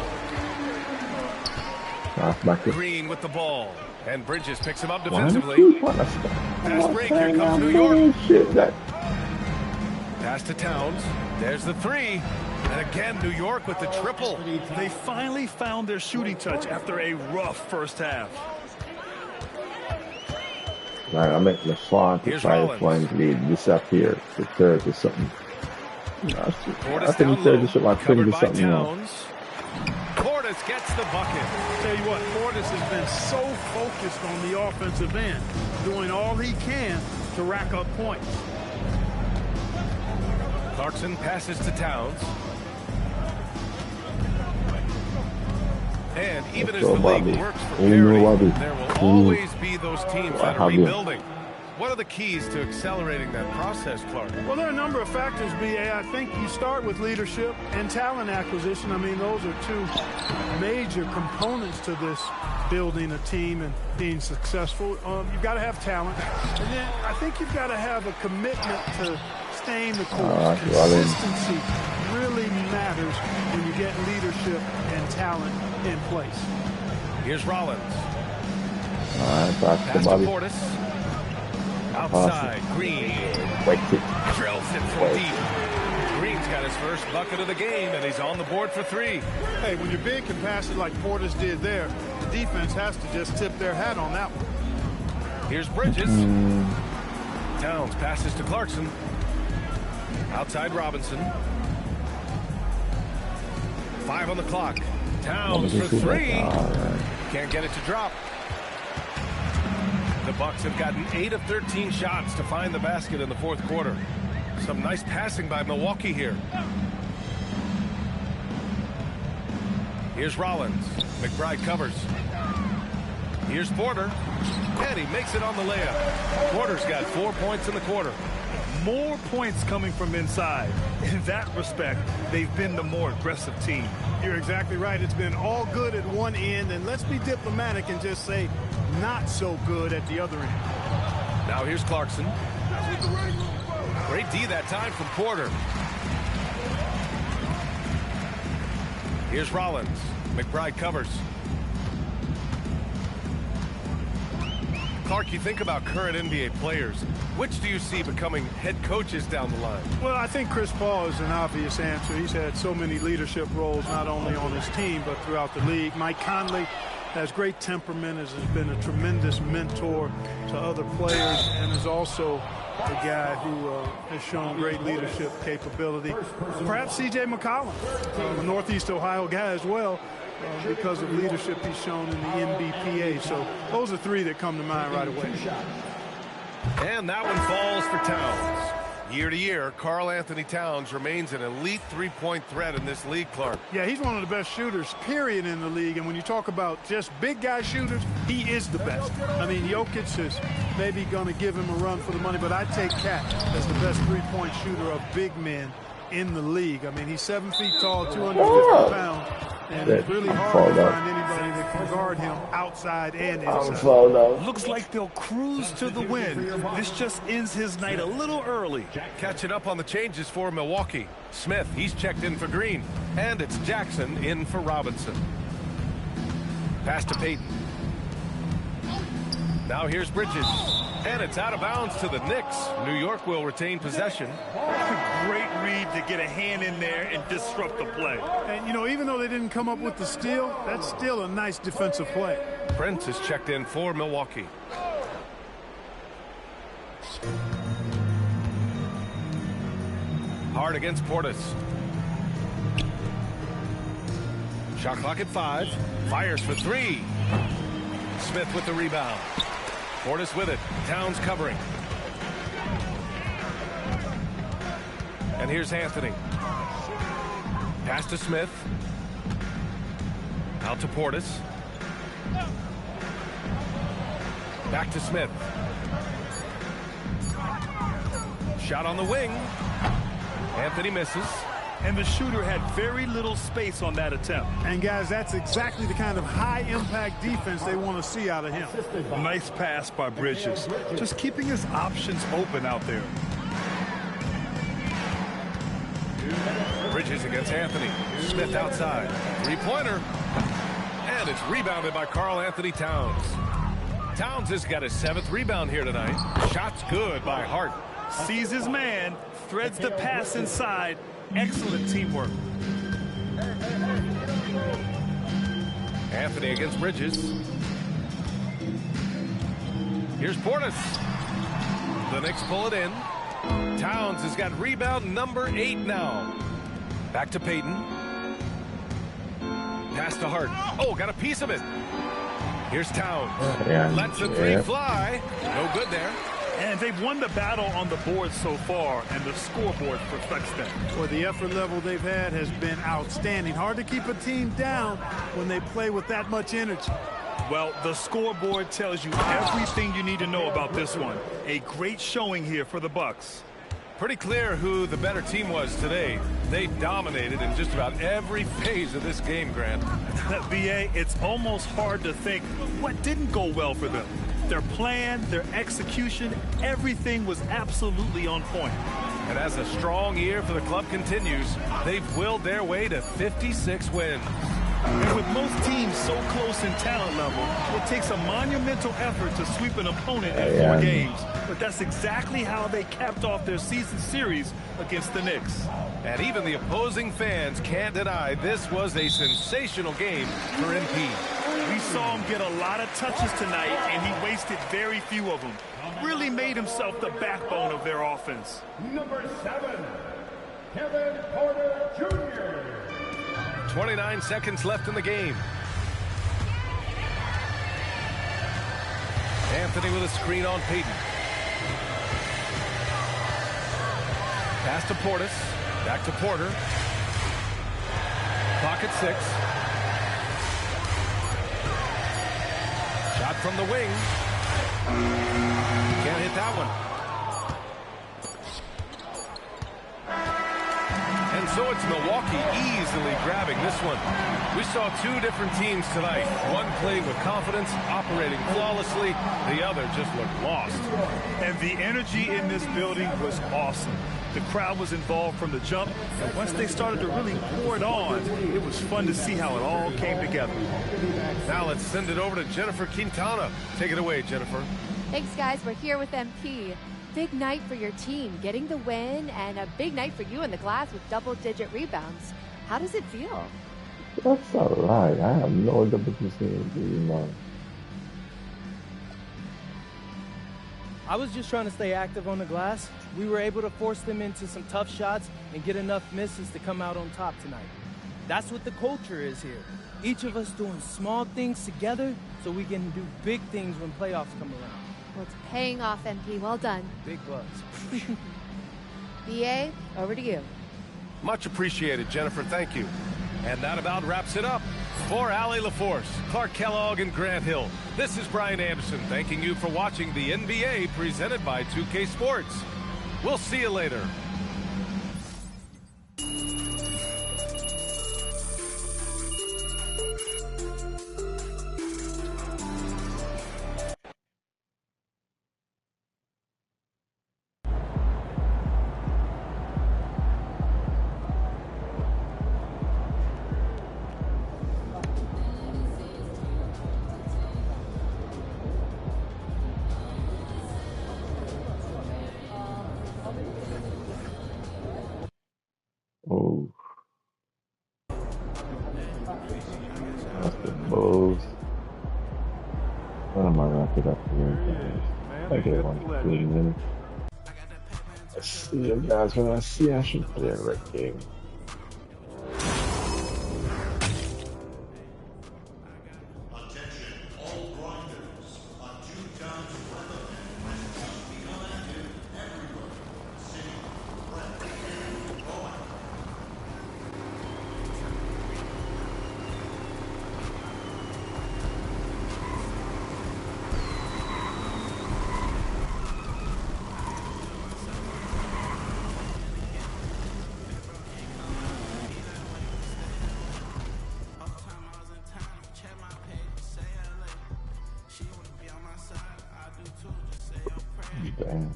Green with the ball. And Bridges picks him up defensively. Fast break. Here comes New York. Pass to Towns. There's the 3. And again, New York with the triple. They finally found their shooting touch after a rough first half. Like, I make the font to try to find lead disappear to 30 something. I think 30 something, like 20 something now. Portis gets the bucket. Tell you what, Portis has been so focused on the offensive end, doing all he can to rack up points. Clarkson passes to Towns. And even as the league works for parity, there will always be those teams that are rebuilding. What are the keys to accelerating that process, Clark? Well, there are a number of factors, B.A. I think you start with leadership and talent acquisition. I mean, those are 2 major components to this building a team and being successful. You've got to have talent. And then I think you've got to have a commitment to staying the course. Consistency really matters when you get leadership and talent in place. Here's Rollins. Pass to Portis. Outside, Green drills it from deep. Green's got his first bucket of the game, and he's on the board for 3. Hey, when you're big and pass it like Portis did there, the defense has to just tip their hat on that one. Here's Bridges. Towns passes to Clarkson. Outside Robinson. 5 on the clock. Towns for 3. Can't get it to drop. The Bucks have gotten 8 of 13 shots to find the basket in the fourth quarter. Some nice passing by Milwaukee here. Here's Rollins. McBride covers. Here's Porter. And he makes it on the layup. Porter's got 4 points in the quarter. More points coming from inside. In that respect, they've been the more aggressive team. You're exactly right. It's been all good at one end, and let's be diplomatic and just say not so good at the other end. Now here's Clarkson. Great D that time from Porter. Here's Rollins. McBride covers. Clark, you think about current NBA players. Which do you see becoming head coaches down the line? Well, I think Chris Paul is an obvious answer. He's had so many leadership roles, not only on his team, but throughout the league. Mike Conley has great temperament, has been a tremendous mentor to other players, and is also a guy who has shown great leadership capability. Perhaps C.J. McCollum, a Northeast Ohio guy as well, because of leadership he's shown in the NBPA. So those are 3 that come to mind right away. And that one falls for Towns. Year to year, Karl Anthony Towns remains an elite 3-point threat in this league, Clark. Yeah, he's one of the best shooters, period, in the league. And when you talk about just big guy shooters, he is the best. I mean, Jokic is maybe going to give him a run for the money, but I take Cat as the best 3-point shooter of big men in the league. I mean, he's 7 feet tall, 250 pounds, And it's really hard to find anybody that can guard him outside and inside. Looks like they'll cruise to the win. This just ends his night a little early. Catching up on the changes for Milwaukee. Smith, he's checked in for Green. And it's Jackson in for Robinson. Pass to Payton. Now here's Bridges. And it's out of bounds to the Knicks. New York will retain possession. Great read to get a hand in there and disrupt the play. And, you know, even though they didn't come up with the steal, that's still a nice defensive play. Prince is checked in for Milwaukee. Hard against Portis. Shot clock at 5. Fires for 3. Smith with the rebound. Portis with it. Towns covering. And here's Anthony. Pass to Smith. Out to Portis. Back to Smith. Shot on the wing. Anthony misses. And the shooter had very little space on that attempt. And, guys, that's exactly the kind of high-impact defense they want to see out of him. Nice pass by Bridges. Just keeping his options open out there. Bridges against Anthony. Smith outside. Three-pointer. And it's rebounded by Karl Anthony Towns. Towns has got his 7th rebound here tonight. Shot's good by Hart. Sees his man. Threads the pass inside. Excellent teamwork. Anthony against Bridges. Here's Portis. The Knicks pull it in. Towns has got rebound number 8 now. Back to Payton. Pass to Hart. Oh, got a piece of it. Here's Towns. Lets the 3 fly. No good there. And they've won the battle on the board so far, and the scoreboard reflects that. Well, the effort level they've had has been outstanding. Hard to keep a team down when they play with that much energy. Well, the scoreboard tells you everything you need to know about this one. A great showing here for the Bucks. Pretty clear who the better team was today. They dominated in just about every phase of this game, Grant. VA, it's almost hard to think what didn't go well for them. Their plan, their execution, everything was absolutely on point. And as a strong year for the club continues, they've willed their way to 56 wins. And with most teams so close in talent level, it takes a monumental effort to sweep an opponent in 4 games. But that's exactly how they capped off their season series against the Knicks. And even the opposing fans can't deny this was a sensational game for MP. We saw him get a lot of touches tonight, and he wasted very few of them. Really made himself the backbone of their offense. Number 7, Kevin Porter Jr. 29 seconds left in the game. Anthony with a screen on Payton. Pass to Portis. Back to Porter. Clock at 6. Shot from the wing. Can't hit that one. And so it's Milwaukee easily grabbing this one. We saw 2 different teams tonight. One playing with confidence, operating flawlessly. The other just looked lost. And the energy in this building was awesome. The crowd was involved from the jump, and once they started to really pour it on, it was fun to see how it all came together. Now let's send it over to Jennifer Quintana. Take it away, Jennifer. Thanks, guys. We're here with MP. Big night for your team, getting the win, and a big night for you in the glass with double-digit rebounds. How does it feel? That's all right. I have no double-digit rebounds. I was just trying to stay active on the glass. We were able to force them into some tough shots and get enough misses to come out on top tonight. That's what the culture is here. Each of us doing small things together so we can do big things when playoffs come around. Well, it's paying off, MP. Well done. Big bucks. BA, over to you. Much appreciated, Jennifer. Thank you. And that about wraps it up. For Allie LaForce, Clark Kellogg, and Grant Hill, this is Brian Anderson thanking you for watching the NBA presented by 2K Sports. We'll see you later. What am I gonna pick up here? I get 1 to 3 minutes. Let's see you guys when I see I should play a red game. Damn.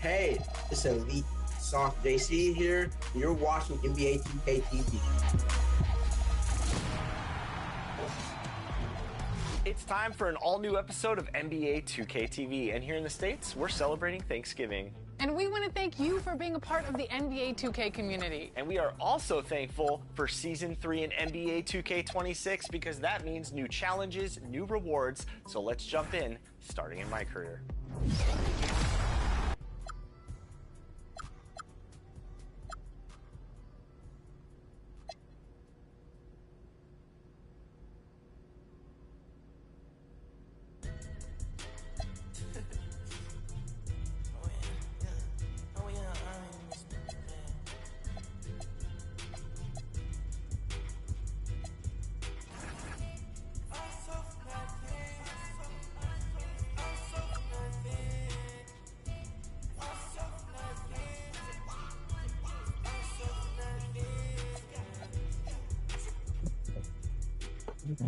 Hey, it's Elite Soft JC here. You're watching NBA2k TV. It's time for an all-new episode of NBA 2K TV, and here in the States, we're celebrating Thanksgiving. And we want to thank you for being a part of the NBA 2K community. And we are also thankful for Season 3 in NBA 2k26 because that means new challenges, new rewards. So let's jump in, starting in MyCareer.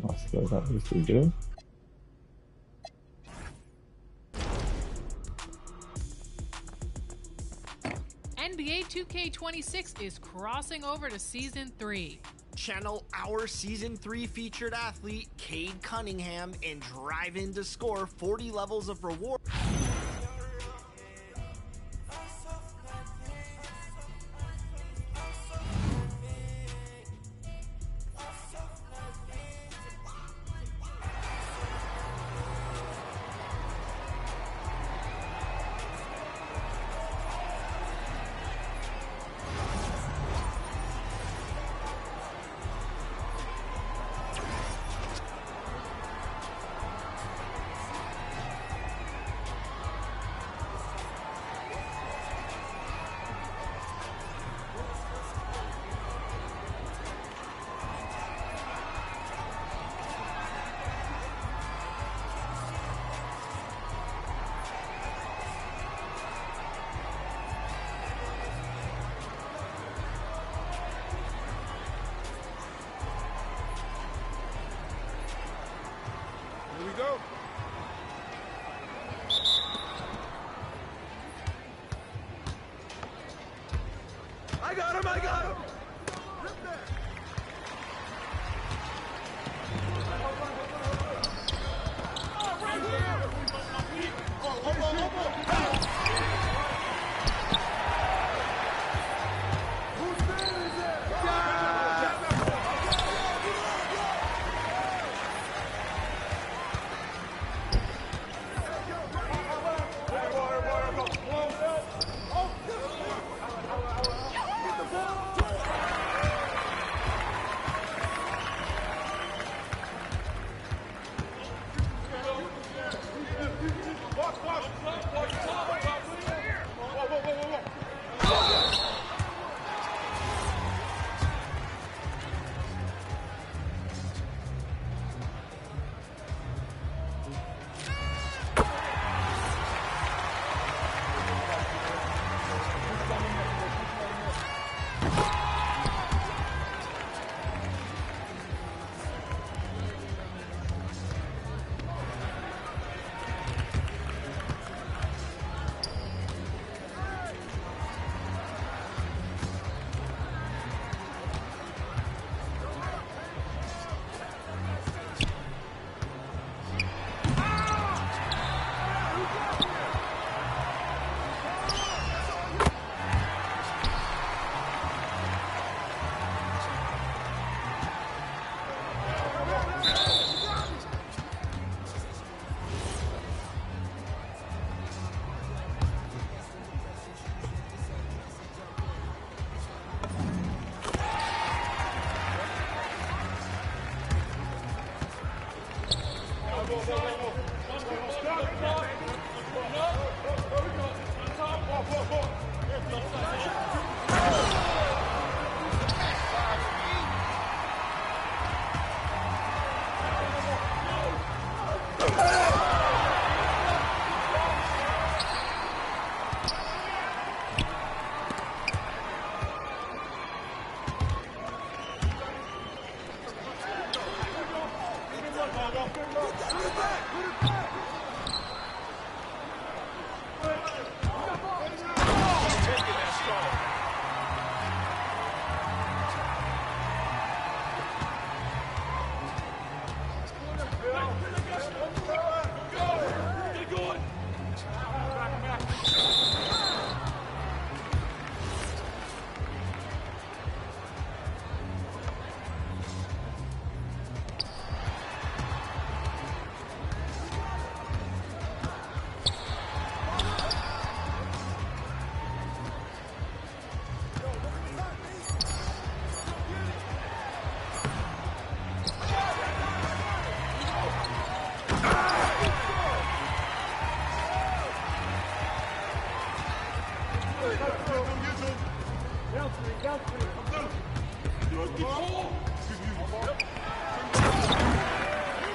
I still got this to do. NBA 2k26 is crossing over to Season 3. Channel our Season 3 featured athlete, Cade Cunningham, and drive in to score 40 levels of reward.